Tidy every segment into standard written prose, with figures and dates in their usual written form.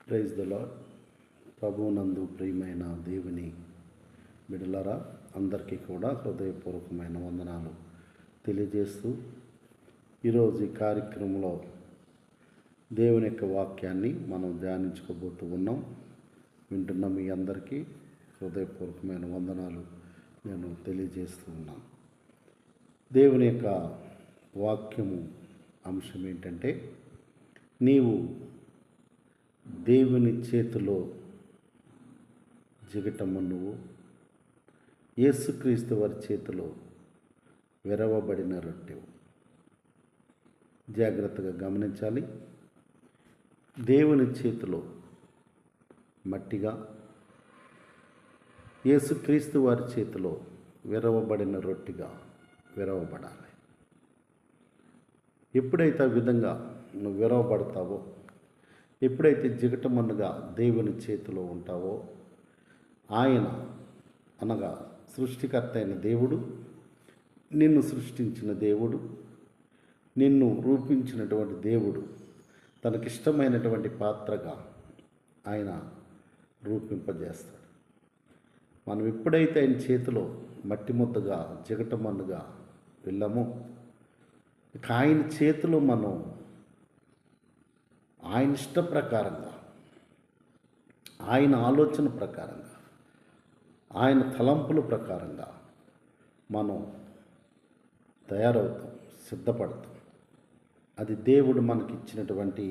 Praise the lord. ప్రభువునందు ప్రియమైన దేవుని బిడ్డలారా, అందరికీ కూడా హృదయపూర్వకమైన వందనాలు తెలియజేస్తూ ఈరోజు ఈ కార్యక్రమంలో దేవుని యొక్క వాక్యాన్ని మనం ధ్యానించుకోబోతూ ఉన్నాం. వింటున్న మీ అందరికీ హృదయపూర్వకమైన వందనాలు నేను తెలియజేస్తూ ఉన్నాను. దేవుని యొక్క వాక్యము అంశం ఏంటంటే, నీవు దేవుని చేతిలో జిగటము నువ్వు యేసుక్రీస్తు వారి చేతిలో విరవబడిన రొట్టెవు. జాగ్రత్తగా గమనించాలి. దేవుని చేతిలో మట్టిగా, యేసుక్రీస్తు వారి చేతిలో విరవబడిన రొట్టెగా విరవబడాలి. ఎప్పుడైతే ఆ విధంగా నువ్వు విరవబడతావో, ఎప్పుడైతే జిగటమన్నుగా దేవుని చేతిలో ఉంటావో, ఆయన అనగా సృష్టికర్త అయిన దేవుడు, నిన్ను సృష్టించిన దేవుడు, నిన్ను రూపించినటువంటి దేవుడు తనకిష్టమైనటువంటి పాత్రగా ఆయన రూపింపజేస్తాడు. మనం ఎప్పుడైతే ఆయన చేతిలో మట్టి ముద్దగా జిగటమన్నుగా వెళ్ళామో, ఇక ఆయన చేతిలో మనం ఆయన ఇష్ట ప్రకారంగా, ఆయన ఆలోచన ప్రకారంగా, ఆయన తలంపుల ప్రకారంగా మనం తయారవుతాం, సిద్ధపడతాం. అది దేవుడు మనకిచ్చినటువంటి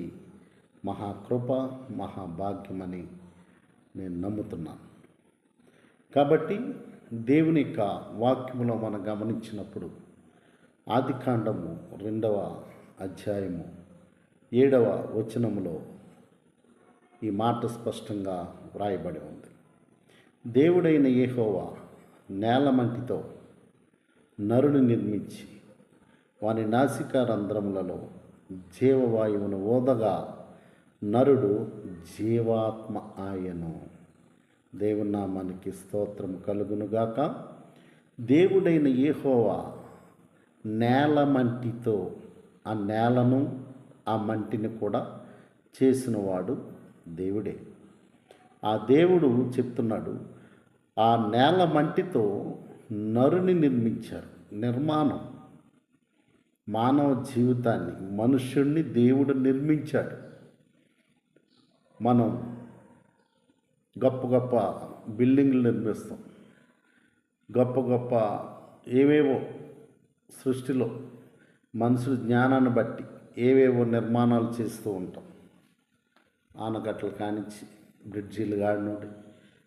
మహాకృప, మహాభాగ్యమని నేను నమ్ముతున్నాను. కాబట్టి దేవుని యొక్క వాక్యములో మనం గమనించినప్పుడు ఆదికాండము 2వ అధ్యాయము 7వ వచనములో ఈ మాట స్పష్టంగా వ్రాయబడి ఉంది. దేవుడైన యెహోవా నేలమంటితో నరుని నిర్మించి వాని నాసికా రంధ్రములలో జీవవాయువును ఓదగా నరుడు జీవాత్మ ఆయను. దేవుని నామానికి స్తోత్రము కలుగునుగాక. దేవుడైన యెహోవా నేలమంటితో, ఆ నేలను ఆ మంటిని కూడా చేసినవాడు దేవుడే. ఆ దేవుడు చెప్తున్నాడు, ఆ నేల మంటితో నరుని నిర్మించారు. నిర్మాణం, మానవ జీవితాన్ని, మనుష్యుణ్ణి దేవుడు నిర్మించాడు. మనం గొప్ప గొప్ప బిల్డింగ్లు నిర్మిస్తాం, గొప్ప గొప్ప ఏవేవో సృష్టిలో మనుషుల జ్ఞానాన్ని బట్టి ఏవేవో నిర్మాణాలు చేస్తూ ఉంటాం. ఆనకట్టలు కానిచ్చి బ్రిడ్జీలు కాడినోడి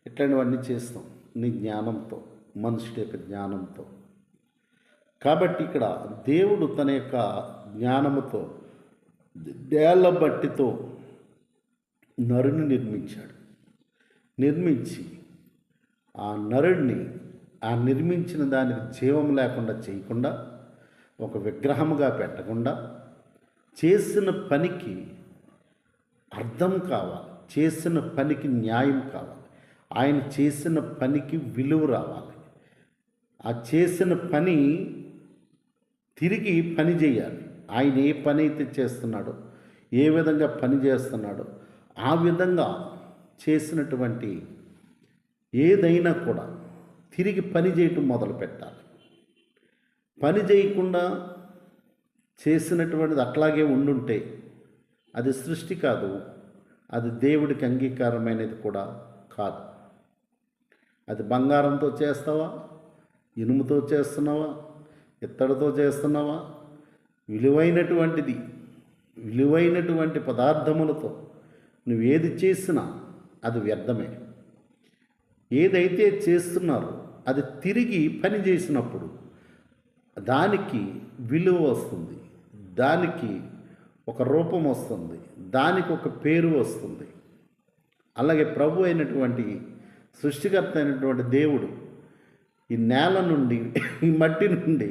ఇట్లాంటివన్నీ చేస్తాం నీ జ్ఞానంతో, మనుషుడి యొక్క జ్ఞానంతో. కాబట్టి ఇక్కడ దేవుడు తన యొక్క జ్ఞానముతో నేల బట్టితో నరుని నిర్మించాడు. నిర్మించి ఆ నరుడిని ఆ నిర్మించిన దానికి జీవం లేకుండా చేయకుండా, ఒక విగ్రహముగా పెట్టకుండా, చేసిన పనికి అర్థం కావాలి, చేసిన పనికి న్యాయం కావాలి, ఆయన చేసిన పనికి విలువ రావాలి. ఆ చేసిన పని తిరిగి పని చేయాలి. ఆయన ఏ పని అయితే చేస్తున్నాడో, ఏ విధంగా పని చేస్తున్నాడో ఆ విధంగా చేసినటువంటి ఏదైనా కూడా తిరిగి పని చేయటం మొదలు పెట్టాలి. పని చేయకుండా చేసినటువంటిది అట్లాగే ఉండుంటే అది సృష్టి కాదు, అది దేవుడికి అంగీకారమైనది కూడా కాదు. అది బంగారంతో చేస్తావా, ఇనుముతో చేస్తున్నావా, ఇత్తడితో చేస్తున్నావా, విలువైనటువంటి పదార్థములతో నువ్వు ఏది చేసినా అది వ్యర్థమే. ఏదైతే చేస్తున్నారో అది తిరిగి పని చేసినప్పుడు దానికి విలువ వస్తుంది, దానికి ఒక రూపం వస్తుంది, దానికి ఒక పేరు వస్తుంది. అలాగే ప్రభు అయినటువంటి సృష్టికర్త అయినటువంటి దేవుడు ఈ నేల నుండి, ఈ మట్టి నుండి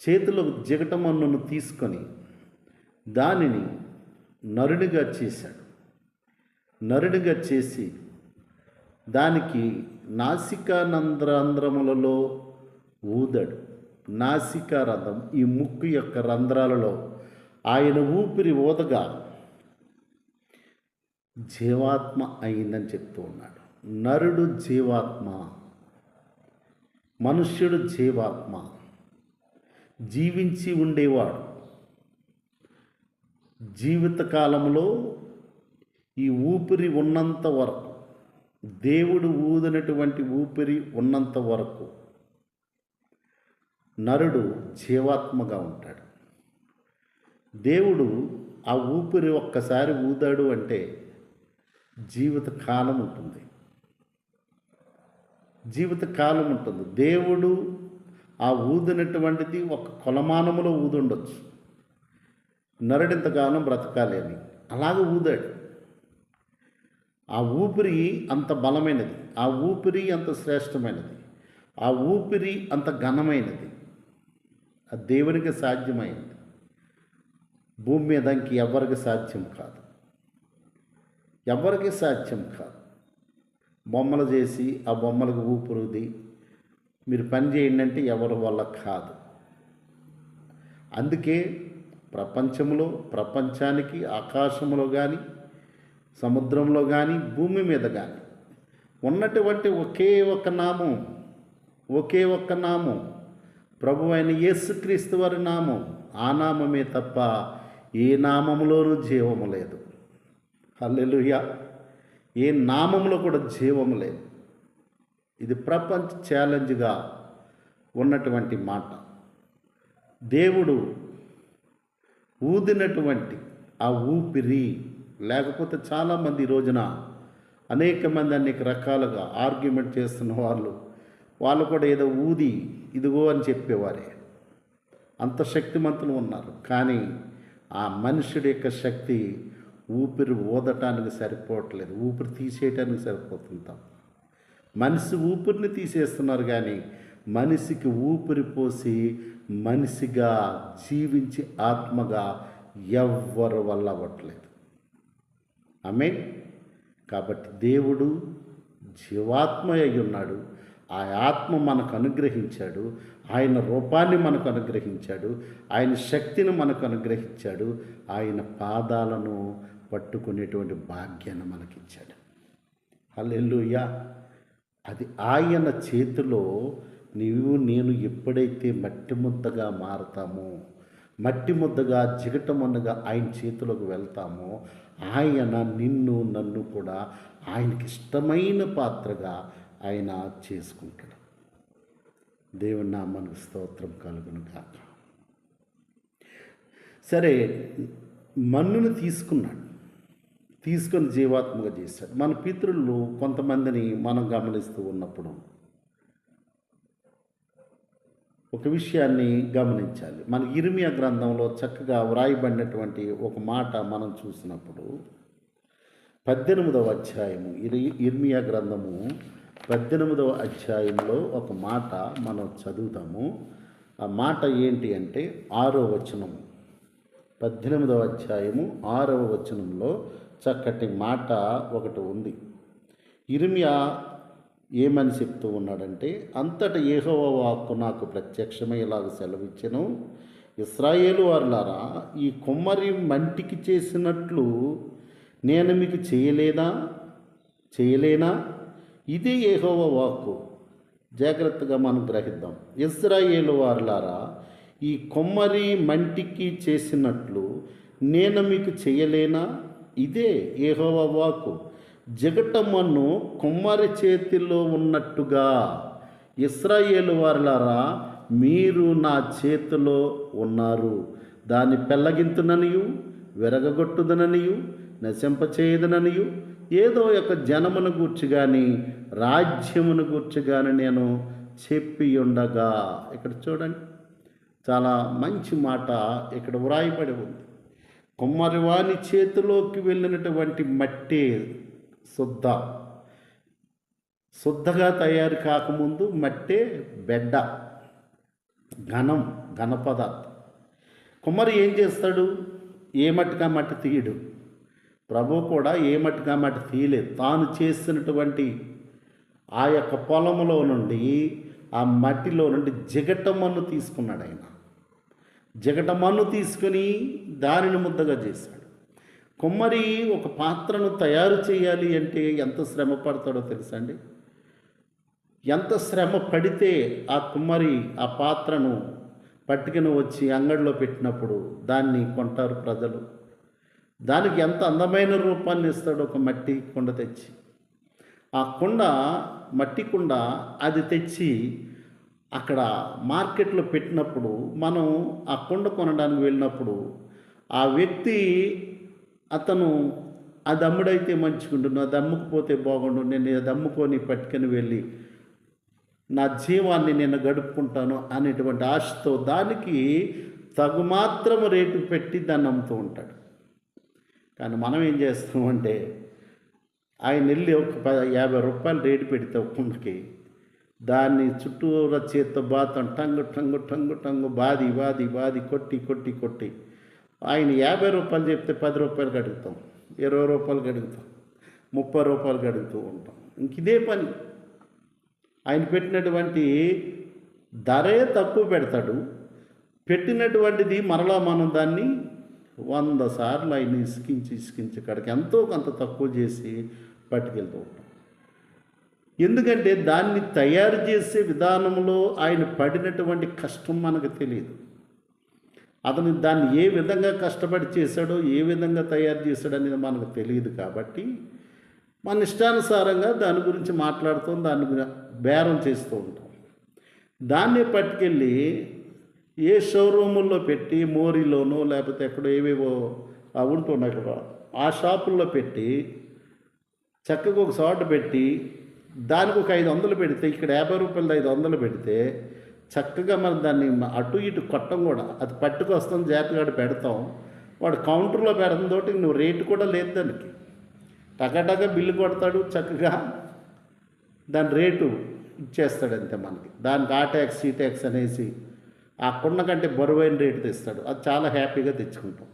చేతిలో జిగటమన్నును తీసుకొని దానిని నరుడిగా చేశాడు. నరుడిగా చేసి దానికి నాసికా రంధ్రములలో ఊదాడు. నాసికా రంధ్రం, ఈ ముక్కు యొక్క రంధ్రాలలో ఆయన ఊపిరి ఊదగా జీవాత్మ అయిందని చెప్తూ ఉన్నాడు. నరుడు జీవాత్మ, మనుష్యుడు జీవాత్మ, జీవించి ఉండేవాడు. జీవితకాలంలో ఈ ఊపిరి ఉన్నంత వరకు, దేవుడు ఊదినటువంటి ఊపిరి ఉన్నంత వరకు నరుడు జీవాత్మగా ఉంటాడు. దేవుడు ఆ ఊపిరి ఒక్కసారి ఊదాడు అంటే జీవితకాలం ఉంటుంది. జీవితకాలం ఉంటుంది. దేవుడు ఆ ఊదినటువంటిది ఒక కొలమానములో ఊదుండొచ్చు. నరుడింతకాలం బ్రతకాలి అని అలాగే ఊదాడు. ఆ ఊపిరి అంత బలమైనది, ఆ ఊపిరి అంత శ్రేష్టమైనది, ఆ ఊపిరి అంత ఘనమైనది. ఆ దేవునికి సాధ్యమైంది. భూమి మీద ఎవరికి సాధ్యం కాదు, ఎవరికి సాధ్యం కాదు. బొమ్మలు చేసి ఆ బొమ్మలకు ఊపిరిది మీరు పని చేయండి అంటే ఎవరి వల్ల కాదు. అందుకే ప్రపంచానికి ఆకాశంలో కానీ, సముద్రంలో కానీ, భూమి మీద కానీ ఉన్నటువంటి ఒకే ఒక్క నామం ప్రభు అయిన యేసుక్రీస్తు వారి నామం. ఆ నామమే తప్ప ఏ నామములోనూ జీవము లేదు. హల్లెలూయా. ఏ నామంలో కూడా జీవము లేదు. ఇది ప్రపంచ ఛాలెంజ్గా ఉన్నటువంటి మాట. దేవుడు ఊదినటువంటి ఆ ఊపిరి లేకపోతే చాలామంది ఈ రోజున అనేక రకాలుగా ఆర్గ్యుమెంట్ చేస్తున్న వాళ్ళు కూడా ఏదో ఊది ఇదిగో అని చెప్పేవారే. అంత శక్తిమంతులు ఉన్నారు. కానీ ఆ మనుషుడి యొక్క శక్తి ఊపిరి ఊదటానికి సరిపోవట్లేదు, ఊపిరి తీసేయటానికి సరిపోతుంటాం. మనిషి ఊపిరిని తీసేస్తున్నారు కానీ మనిషికి ఊపిరి పోసి మనిషిగా జీవించి ఆత్మగా ఎవ్వరి వల్ల అవ్వట్లేదు. ఆమేన్. కాబట్టి దేవుడు జీవాత్మ అయి ఉన్నాడు. ఆ ఆత్మ మనకు అనుగ్రహించాడు. ఆయన రూపాన్ని మనకు అనుగ్రహించాడు. ఆయన శక్తిని మనకు అనుగ్రహించాడు. ఆయన పాదాలను పట్టుకునేటువంటి భాగ్యాన్ని మనకిచ్చాడు. హల్లెలూయా. అది ఆయన చేతిలో నేను ఎప్పుడైతే మట్టి ముద్దగా మారతామో, మట్టి ముద్దగా జిగటమున్నగా ఆయన చేతిలోకి వెళ్తామో, ఆయన నిన్ను నన్ను కూడా ఆయనకి ఇష్టమైన పాత్రగా ఆయన చేసుకుంటాడు. దేవుని నామానికి స్తోత్రం కలుగును గాక. సరే, మన్నును తీసుకొని జీవాత్మగా చేశాడు. మన పితరులు కొంతమందిని మనం గమనిస్తూ ఉన్నప్పుడు ఒక విషయాన్ని గమనించాలి. మన ఇర్మియా గ్రంథంలో చక్కగా వ్రాయబడినటువంటి ఒక మాట మనం చూసినప్పుడు 18వ అధ్యాయము, ఇర్మియా గ్రంథము 18వ అధ్యాయంలో ఒక మాట మనం చదువుతాము. ఆ మాట ఏంటి అంటే 6వ వచనం. 18వ అధ్యాయము 6వ వచనంలో చక్కటి మాట ఒకటి ఉంది. ఇర్మియా ఏమని చెప్తూ ఉన్నాడంటే, అంతటా యెహోవా వాక్కు నాకు ప్రత్యక్షమై ఇలాగ సెలవిచ్చెను, ఇశ్రాయేలు వారులారా, ఈ కుమ్మరి మంటికి చేసినట్లు నేను మీకు చేయలేనా? ఇదే యెహోవా వాక్కు. జాగ్రత్తగా మనం గ్రహిద్దాం. ఇశ్రాయేలు వారులారా, ఈ కుమ్మరి మంటికి చేసినట్లు నేను మీకు చేయలేనా? ఇదే యెహోవా వాక్కు. జిగటమన్ను కుమ్మరి చేతిలో ఉన్నట్టుగా ఇశ్రాయేలు వారులారా, మీరు నా చేతిలో ఉన్నారు. దాన్ని పెళ్ళగింతుననియు, విరగగొట్టుదననియు, నశింపచేయదననియు, ఏదో ఒక జనమును గూర్చి కానీ రాజ్యమును గూర్చి కానీ నేను చెప్పి ఉండగా. ఇక్కడ చూడండి, చాలా మంచి మాట ఇక్కడ వ్రాయబడి ఉంది. కుమ్మరివాని చేతిలోకి వెళ్ళినటువంటి మట్టి శుద్ధగా తయారు కాకముందు మట్టే బెడ్డ, ఘన పదార్థం. కుమ్మరి ఏం చేస్తాడు? ఏ మట్టిగా మట్టి తీయడు. ప్రభు కూడా ఏ మట్టిగా మట్టి తీయలేదు. తాను చేసినటువంటి ఆ యొక్క పొలంలో నుండి, ఆ మట్టిలో నుండి జిగటమన్ను తీసుకున్నాడు. ఆయన జిగటమన్ను తీసుకుని దానిని ముద్దగా చేశాడు. కుమ్మరి ఒక పాత్రను తయారు చేయాలి అంటే ఎంత శ్రమ పడతాడో తెలుసా అండి? ఎంత శ్రమ పడితే ఆ కుమ్మరి ఆ పాత్రను పట్టుకుని వచ్చి అంగడిలో పెట్టినప్పుడు దాన్ని కొంటారు ప్రజలు. దానికి ఎంత అందమైన రూపాన్ని ఇస్తాడు ఒక మట్టి కుండ తెచ్చి. ఆ కుండ, మట్టి కుండ అది తెచ్చి అక్కడ మార్కెట్లో పెట్టినప్పుడు మనం ఆ కుండ కొనడానికి వెళ్ళినప్పుడు ఆ వ్యక్తి అతను అది అమ్ముడైతే మంచిగుండు, అది అమ్ముకుపోతే బాగుండు, నేను అది అమ్ముకొని పట్టుకొని వెళ్ళి నా జీవాన్ని నేను గడుపుకుంటాను అనేటువంటి ఆశతో దానికి తగుమాత్రం రేటు పెట్టి దాన్ని అమ్ముతూ ఉంటాడు. కానీ మనం ఏం చేస్తామంటే ఆయన వెళ్ళి ఒక 50 రూపాయలు రేటు పెడితే ఒక కుండకి దాన్ని చుట్టూరా చేత్తో బాతం టంగు టంగు టంగు టంగు బాది బాది బాది కొట్టి కొట్టి కొట్టి ఆయన 50 రూపాయలు చెప్తే 10 రూపాయలు అడుగుతాం, 20 రూపాయలు అడుగుతాం, 30 రూపాయలు అడుగుతూ ఉంటాం. ఇంక ఇదే పని. ఆయన పెట్టినటువంటి ధరే తక్కువ పెడతాడు, పెట్టినటువంటిది మరలా మనం దాన్ని 100 సార్లు ఆయన ఇసుకించి కాడికి ఎంతో కొంత తక్కువ చేసి పట్టుకెళ్తూ ఉంటాం. ఎందుకంటే దాన్ని తయారు చేసే విధానంలో ఆయన పడినటువంటి కష్టం మనకు తెలియదు. అతను దాన్ని ఏ విధంగా కష్టపడి చేశాడో, ఏ విధంగా తయారు చేశాడో అనేది మనకు తెలియదు. కాబట్టి మన ఇష్టానుసారంగా దాని గురించి మాట్లాడుతూ దాన్ని బేరం చేస్తూ ఉంటాం. దాన్నే పట్టుకెళ్ళి ఏ షోరూముల్లో పెట్టి, మోరీలోనో లేకపోతే ఎక్కడో ఏవేవో ఉంటున్నాయి కదా, ఆ షాపుల్లో పెట్టి చక్కగా ఒక చోట పెట్టి దానికి ఒక 500 పెడితే, ఇక్కడ 50 రూపాయలు 500 పెడితే చక్కగా మనం దాన్ని అటు ఇటు కొట్టం కూడా, అది పట్టుకొస్తాం జాగ్రత్తగా పెడతాం. వాడు కౌంటర్లో పెడతాం తోటి నువ్వు రేటు కూడా లేదు దానికి, టకాటగా బిల్లు కొడతాడు, చక్కగా దాని రేటు ఇచ్చేస్తాడు అంతే మనకి. దానికి ఆ ట్యాక్స్ ఈ ట్యాక్స్ అనేసి ఆ కుండ కంటే బరువైన రేటు తెస్తాడు. అది చాలా హ్యాపీగా తెచ్చుకుంటాం.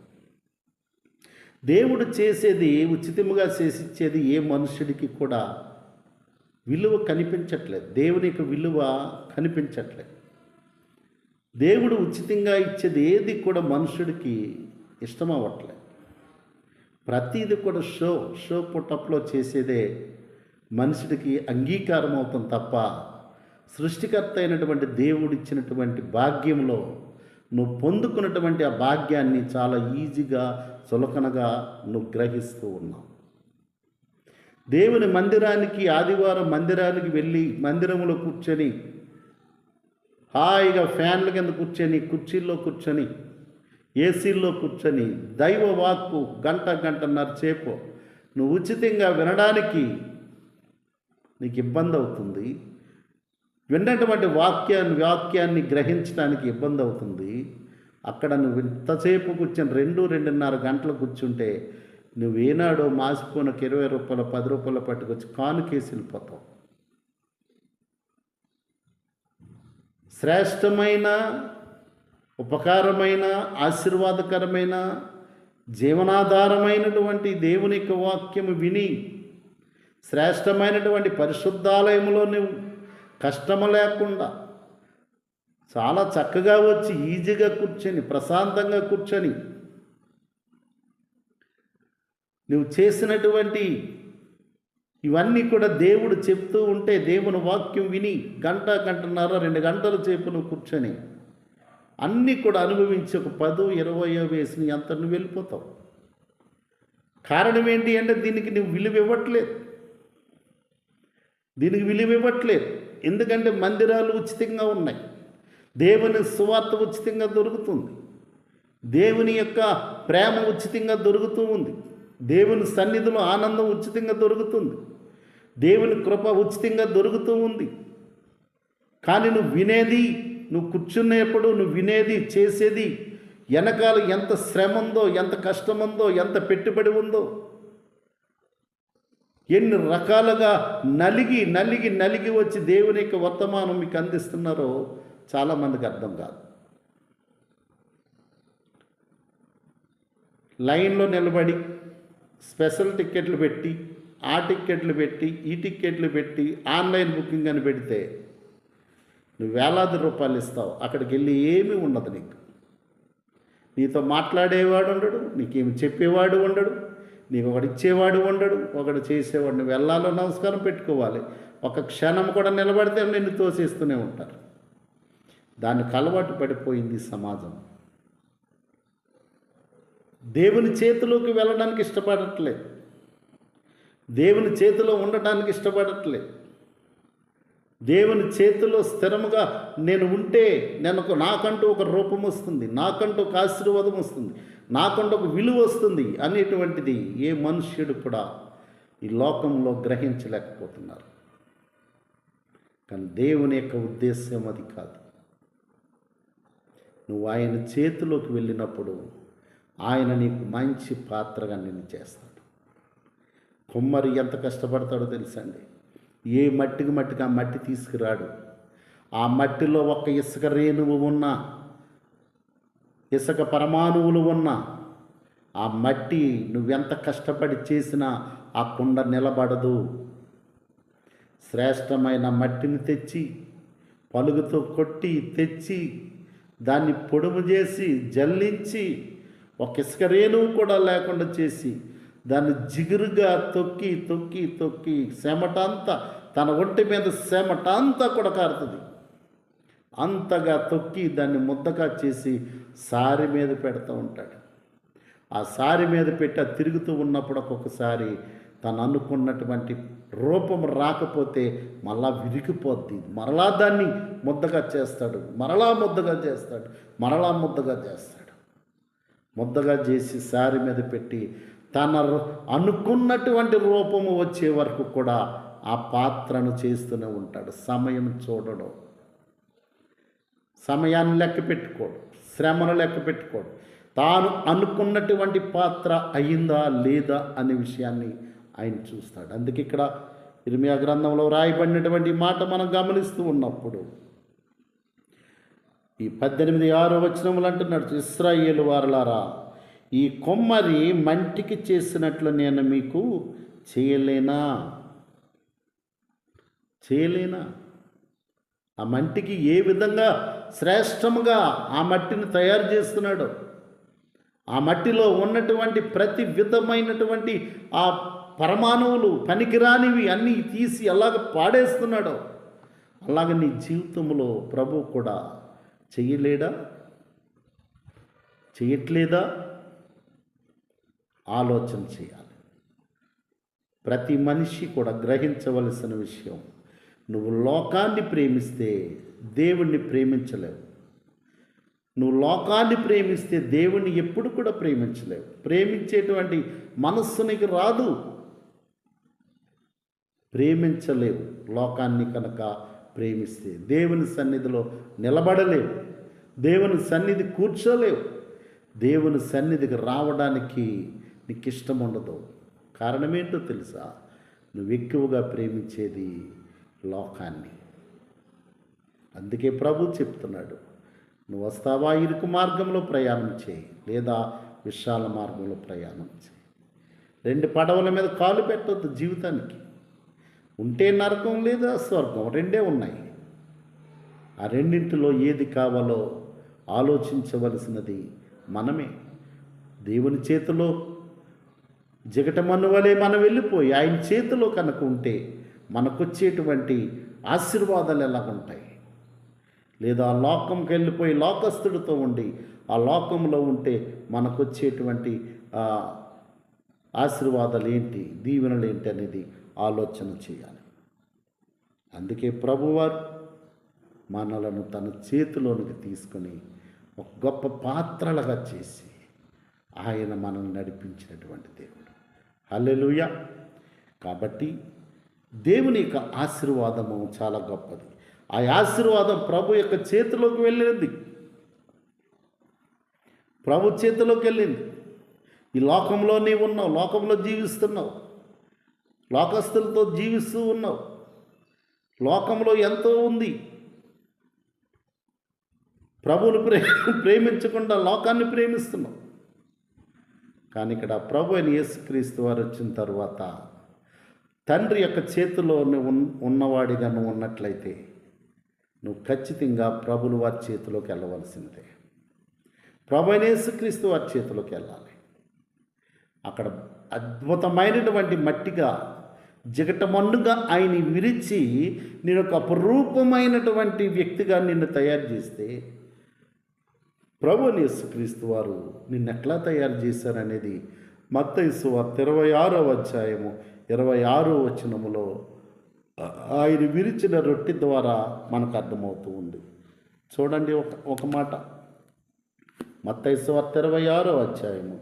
దేవుడు చేసేది, ఉచితముగా చేసిచ్చేది ఏ మనుషుడికి కూడా విలువ కనిపించట్లేదు. దేవుని యొక్క విలువ కనిపించట్లేదు. దేవుడు ఉచితంగా ఇచ్చేది ఏది కూడా మనుషుడికి ఇష్టం అవ్వట్లేదు. ప్రతిది కూడా షో పుట్టప్లో చేసేదే మనుషుడికి అంగీకారం అవుతుంది తప్ప, సృష్టికర్త అయినటువంటి దేవుడు ఇచ్చినటువంటి భాగ్యంలో నువ్వు పొందుకున్నటువంటి ఆ భాగ్యాన్ని చాలా ఈజీగా, చులకనగా నువ్వు గ్రహిస్తూ ఉన్నావు. దేవుని మందిరానికి, ఆదివారం మందిరానికి వెళ్ళి మందిరంలో కూర్చొని హాయిగా ఫ్యాన్ల కింద కూర్చొని, కుర్చీల్లో కూర్చొని, ఏసీల్లో కూర్చొని దైవ వాక్కు గంటన్నర సేపు నువ్వు ఉచితంగా వినడానికి నీకు ఇబ్బంది అవుతుంది. విన్నటువంటి వాక్యాన్ని గ్రహించడానికి ఇబ్బంది అవుతుంది. అక్కడ నువ్వు ఇంతసేపు కూర్చొని 2-2.5 గంటలు కూర్చుంటే నువ్వేనాడో మాసిపోయిన 20 రూపాయలు 10 రూపాయలు పట్టుకొచ్చి కానుకేసి వెళ్ళిపోతావు. శ్రేష్టమైన, ఉపకారమైన, ఆశీర్వాదకరమైన, జీవనాధారమైనటువంటి దేవుని యొక్క వాక్యము విని శ్రేష్టమైనటువంటి పరిశుద్ధాలయంలో నువ్వు కష్టము లేకుండా చాలా చక్కగా వచ్చి ఈజీగా కూర్చొని, ప్రశాంతంగా కూర్చొని నువ్వు చేసినటువంటి ఇవన్నీ కూడా దేవుడు చెప్తూ ఉంటే, దేవుని వాక్యం విని గంటన్నర 2 గంటల సేపు నువ్వు కూర్చొని అన్నీ కూడా అనుభవించి ఒక 10-20 వేసి అంత నువ్వు వెళ్ళిపోతావు. కారణం ఏంటి అంటే దీనికి నువ్వు విలువ ఇవ్వట్లేదు. ఎందుకంటే మందిరాలు ఉచితంగా ఉన్నాయి, దేవుని సువార్త ఉచితంగా దొరుకుతుంది, దేవుని యొక్క ప్రేమ ఉచితంగా దొరుకుతూ ఉంది, దేవుని సన్నిధిలో ఆనందం ఉచితంగా దొరుకుతుంది, దేవుని కృప ఉచితంగా దొరుకుతూ ఉంది. కానీ నువ్వు కూర్చునేప్పుడు నువ్వు వినేది, చేసేది వెనకాల ఎంత శ్రమ ఉందో, ఎంత కష్టం ఉందో, ఎంత పెట్టుబడి ఉందో, ఎన్ని రకాలుగా నలిగి వచ్చి దేవుని యొక్క వర్తమానం మీకు అందిస్తున్నారో చాలామందికి అర్థం కాదు. లైన్లో నిలబడి స్పెషల్ టిక్కెట్లు పెట్టి, ఆ టిక్కెట్లు పెట్టి, ఈ టిక్కెట్లు పెట్టి, ఆన్లైన్ బుకింగ్ అని పెడితే నువ్వు వేలాది రూపాయలు ఇస్తావు. అక్కడికి వెళ్ళి ఏమీ ఉండదు. నీతో మాట్లాడేవాడు ఉండడు, నీకేమి చెప్పేవాడు ఉండడు, నీకు ఒకటి ఇచ్చేవాడు ఉండడు, ఒకటి చేసేవాడు. నువ్వు వెళ్ళాలో నమస్కారం పెట్టుకోవాలి, ఒక క్షణం కూడా నిలబడితే నిన్ను తోసేస్తూనే ఉంటారు. దానికి అలవాటు పడిపోయింది సమాజం. దేవుని చేతిలోకి వెళ్ళడానికి ఇష్టపడట్లేదు, దేవుని చేతిలో ఉండటానికి ఇష్టపడట్లేదు. దేవుని చేతిలో స్థిరముగా నేను ఉంటే నాకంటూ ఒక రూపం వస్తుంది, నాకంటూ ఒక ఆశీర్వాదం వస్తుంది, నాకంటూ ఒక విలువ వస్తుంది అనేటువంటిది ఏ మనుష్యుడు కూడా ఈ లోకంలో గ్రహించలేకపోతున్నారు. కానీ దేవుని యొక్క ఉద్దేశం అది కాదు. నువ్వు ఆయన చేతిలోకి వెళ్ళినప్పుడు ఆయన నీకు మంచి పాత్రగా నిన్ను చేస్తాడు. కుమ్మరి ఎంత కష్టపడతాడో తెలుసండి. ఏ మట్టికి ఆ మట్టి తీసుకురాడు. ఆ మట్టిలో ఒక ఇసుక రేణువు ఉన్నా, ఇసుక పరమాణువులు ఉన్నా, ఆ మట్టి నువ్వెంత కష్టపడి చేసినా ఆ కుండ నిలబడదు. శ్రేష్టమైన మట్టిని తెచ్చి పలుగుతో కొట్టి తెచ్చి దాన్ని పొడుము చేసి జల్లించి ఒక ఇసుక రేణువు కూడా లేకుండా చేసి దాన్ని జిగురుగా తొక్కి తొక్కి తొక్కి చెమటంతా తన ఒంటి మీద చెమటంతా కూడా కారుతుంది. అంతగా తొక్కి దాన్ని ముద్దగా చేసి సారి మీద పెడుతూ ఉంటాడు. ఆ సారి మీద పెట్టి తిరుగుతూ ఉన్నప్పుడు ఒక్కొక్కసారి తను అనుకున్నటువంటి రూపం రాకపోతే మళ్ళా విరిగిపోద్ది. మరలా దాన్ని ముద్దగా చేస్తాడు, మరలా ముద్దగా చేస్తాడు, మరలా ముద్దగా చేస్తాడు. ముద్దగా చేసి సారి మీద పెట్టి తన అనుకున్నటువంటి రూపము వచ్చే వరకు కూడా ఆ పాత్రను చేస్తూనే ఉంటాడు. సమయం చూడడం, సమయాన్ని లెక్క పెట్టుకోడు, శ్రమను లెక్క పెట్టుకోడు. తాను అనుకున్నటువంటి పాత్ర అయిందా లేదా అనే విషయాన్ని ఆయన చూస్తాడు. అందుకే ఇక్కడ ఇర్మియా గ్రంథంలో రాయబడినటువంటి మాట మనం గమనిస్తూ ఉన్నప్పుడు ఈ 18:6 వచనములు అంటున్నాడు, ఇశ్రాయేలు వారలారా, ఈ కొమ్మరి మంటికి చేసినట్లు నేను మీకు చేయలేనా? ఆ మంటికి ఏ విధంగా శ్రేష్టముగా ఆ మట్టిని తయారు చేస్తున్నాడో, ఆ మట్టిలో ఉన్నటువంటి ప్రతి విధమైనటువంటి ఆ పరమాణువులు పనికిరానివి అన్నీ తీసి అలాగ పాడేస్తున్నాడో, అలాగ నీ జీవితంలో ప్రభు కూడా చేయట్లేదా? ఆలోచన చేయాలి. ప్రతి మనిషి కూడా గ్రహించవలసిన విషయం, నువ్వు లోకాన్ని ప్రేమిస్తే దేవుణ్ణి ప్రేమించలేవు. నువ్వు లోకాన్ని ప్రేమిస్తే దేవుణ్ణి ఎప్పుడు కూడా ప్రేమించలేవు. ప్రేమించేటువంటి మనస్సు నీకు రాదు, ప్రేమించలేవు. లోకాన్ని కనుక ప్రేమిస్తే దేవుని సన్నిధిలో నిలబడలేవు, దేవుని సన్నిధి కూర్చోలేవు, దేవుని సన్నిధికి రావడానికి నీకు ఇష్టం ఉండదు. కారణం ఏంటో తెలుసా? నువ్వు ఎక్కువగా ప్రేమించేది లోకాన్ని. అందుకే ప్రభు చెప్తున్నాడు, నువ్వు వస్తావా ఇరుకు మార్గంలో ప్రయాణం చేయి, లేదా విశాల మార్గంలో ప్రయాణం చేయి. 2 పడవల మీద కాలు పెట్టొద్దు జీవితానికి. ఉంటే నరకం లేదా స్వర్గం, రెండే ఉన్నాయి. ఆ రెండింటిలో ఏది కావాలో ఆలోచించవలసినది మనమే. దేవుని చేతిలో జిగటమన్ను వలె మనం వెళ్ళిపోయి ఆయన చేతిలో కనుక ఉంటే మనకొచ్చేటువంటి ఆశీర్వాదాలు ఎలాగుంటాయి? లేదా ఆ లోకంకి వెళ్ళిపోయి లోకస్తుడితో ఉండి ఆ లోకంలో ఉంటే మనకొచ్చేటువంటి ఆశీర్వాదాలు ఏంటి, దీవెనలు ఏంటి అనేది ఆలోచన చేయాలి. అందుకే ప్రభువారు మనలను తన చేతిలోనికి తీసుకొని ఒక గొప్ప పాత్రలుగా చేసి ఆయన మనల్ని నడిపించినటువంటి దేవుడు. హల్లెలూయా. కాబట్టి దేవుని యొక్క ఆశీర్వాదము చాలా గొప్పది. ఆ ఆశీర్వాదం ప్రభు యొక్క చేతిలోకి వెళ్ళింది, ప్రభు చేతిలోకి వెళ్ళింది. ఈ లోకంలో నీవు ఉన్నావు, లోకంలో జీవిస్తున్నావు, లోకస్తులతో జీవిస్తూ ఉన్నావు. లోకంలో ఎంతో ఉంది. ప్రభువును ప్రేమించకుండా లోకాన్ని ప్రేమిస్తున్నావు. కానీ ఇక్కడ ప్రభు అయిన యేసుక్రీస్తు వారు వచ్చిన తర్వాత తండ్రి యొక్క చేతిలో నువ్వు ఉన్నవాడిగా నువ్వు ఉన్నట్లయితే నువ్వు ఖచ్చితంగా ప్రభుల వారి చేతిలోకి వెళ్ళవలసిందే. ప్రభువైన యేసుక్రీస్తు వారి చేతిలోకి వెళ్ళాలి. అక్కడ అద్భుతమైనటువంటి మట్టిగా జిగటమన్నుగా ఆయన విరిచి నేను ఒక అపురూపమైనటువంటి వ్యక్తిగా నిన్ను తయారు చేస్తే ప్రభువైన యేసుక్రీస్తు వారు నిన్నెట్లా తయారు చేశారనేది మత్తయి సువార్త 26వ అధ్యాయము 26వ వచనములో ఆయన విరిచిన రొట్టె ద్వారా మనకు అర్థమవుతూ ఉంది. చూడండి ఒక మాట, మత్తయి సువార్త 26వ అధ్యాయము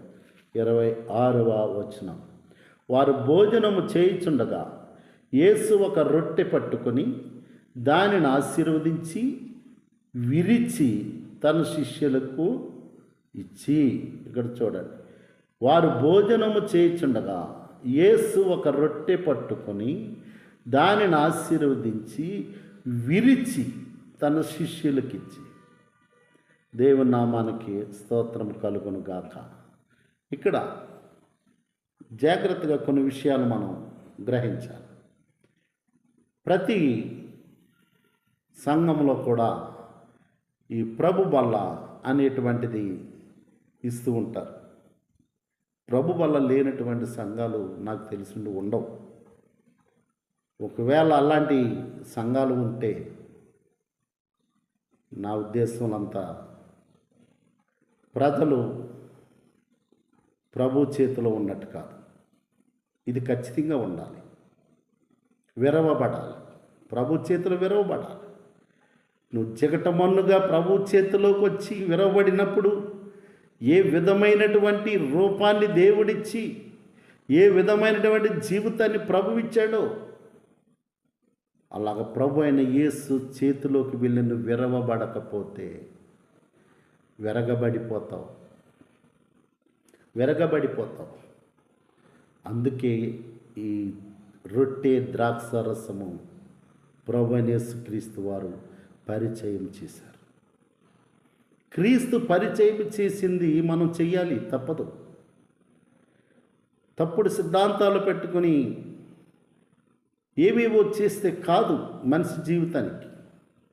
26వ వచనం. వారు భోజనము చేయుచుండగా యేసు ఒక రొట్టె పట్టుకొని దానిని ఆశీర్వదించి విరిచి తన శిష్యులకు ఇచ్చి, ఇక్కడ చూడండి, వారు భోజనము చేయుచుండగా యేసు ఒక రొట్టె పట్టుకొని దానిని ఆశీర్వదించి విరిచి తన శిష్యులకు ఇచ్చి. దేవుని నామానికి స్తోత్రం కలుగును గాక. ఇక్కడ జాగ్రత్తగా కొన్ని విషయాలు మనం గ్రహించాలి. ప్రతి సంఘంలో కూడా ఈ ప్రభు బల్ల అనేటువంటిది ఇస్తూ ఉంటారు. ప్రభు బల్ల లేనటువంటి సంఘాలు నాకు తెలిసి ఉండవు. ఒకవేళ అలాంటి సంఘాలు ఉంటే నా ఉద్దేశం అంతా ప్రజలు ప్రభు చేతిలో ఉన్నట్టు కాదు. ఇది ఖచ్చితంగా ఉండాలి, విరవబడాలి, ప్రభు చేతిలో విరవబడాలి. నువ్వు జిగటమన్నుగా ప్రభు చేతిలోకి వచ్చి విరవబడినప్పుడు ఏ విధమైనటువంటి రూపాన్ని దేవుడిచ్చి ఏ విధమైనటువంటి జీవితాన్ని ప్రభు ఇచ్చాడో అలాగ ప్రభు అయిన యేసు చేతిలోకి వెళ్ళి నువ్వు విరవబడకపోతే విరగబడిపోతావు. అందుకే ఈ రొట్టె ద్రాక్ష రసము ప్రభు అయిన యేసుక్రీస్తు వారు పరిచయం చేశారు. క్రీస్తు పరిచయం చేసింది మనం చెయ్యాలి, తప్పదు. తప్పుడు సిద్ధాంతాలు పెట్టుకొని ఏవేవో చేస్తే కాదు మనిషి జీవితానికి.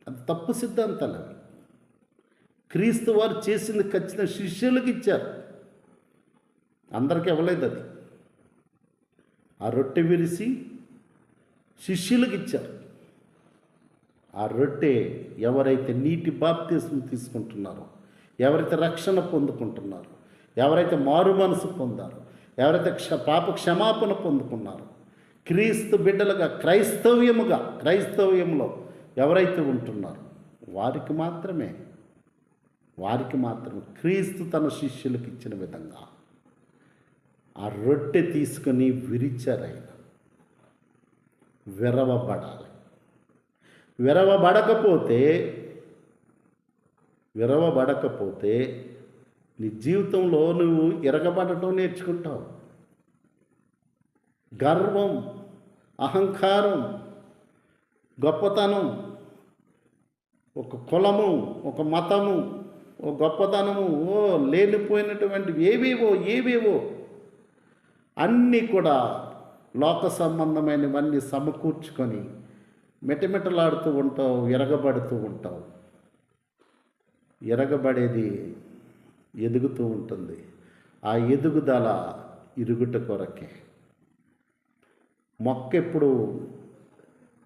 అది తప్పు సిద్ధాంతాలు అవి. క్రీస్తు వారు చేసింది ఖచ్చితంగా శిష్యులకు ఇచ్చారు, అందరికీ ఇవ్వలేదు. అది ఆ రొట్టె విరిసి శిష్యులకు ఇచ్చారు. ఆ రొట్టె ఎవరైతే నీటి బాప్తిస్మం తీసుకుంటున్నారో, ఎవరైతే రక్షణ పొందుకుంటున్నారో, ఎవరైతే మారు మనసు పొందారో, ఎవరైతే పాప క్షమాపణ పొందుకున్నారో, క్రీస్తు బిడ్డలుగా క్రైస్తవ్యంలో ఎవరైతే ఉంటున్నారో వారికి మాత్రమే క్రీస్తు తన శిష్యులకు ఇచ్చిన విధంగా ఆ రొట్టె తీసుకొని విరిచారు. ఆయన విరవబడాలి. విరవబడకపోతే నీ జీవితంలో నువ్వు ఎరగబడటం నేర్చుకుంటావు. గర్వం, అహంకారం, గొప్పతనం, ఒక కులము, ఒక మతము, ఓ గొప్పతనము, లేనిపోయినటువంటి ఏవేవో అన్నీ కూడా లోక సంబంధమైనవన్నీ సమకూర్చుకొని మెటమెటలాడుతూ ఉంటావు, ఎరగబడుతూ ఉంటావు. ఎరగబడేది ఎదుగుతూ ఉంటుంది. ఆ ఎదుగుదల ఇరుగుట కొరకే. మొక్క ఎప్పుడు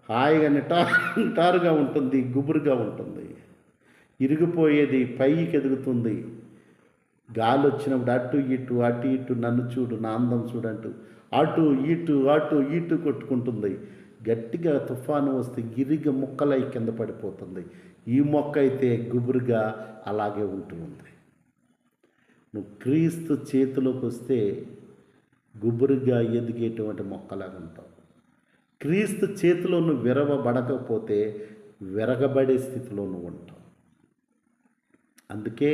హాయిగా నిటారుగా ఉంటుంది, గుబురుగా ఉంటుంది. ఇరిగిపోయేది పైకి ఎదుగుతుంది. గాలి వచ్చినప్పుడు అటు ఇటు నన్ను చూడు, నా అందం చూడంటూ అటు ఇటు కొట్టుకుంటుంది. గట్టిగా తుఫాను వస్తే గిరిగ ముక్కలై కింద పడిపోతుంది. ఈ మొక్క అయితే గుబురుగా అలాగే ఉంటుంది. నువ్వు క్రీస్తు చేతిలోకి వస్తే గుబురుగా ఎదిగేటువంటి మొక్కలాగా ఉంటావు. క్రీస్తు చేతిలో నువ్వు విరవబడకపోతే విరగబడే స్థితిలో నువ్వు ఉంటావు. అందుకే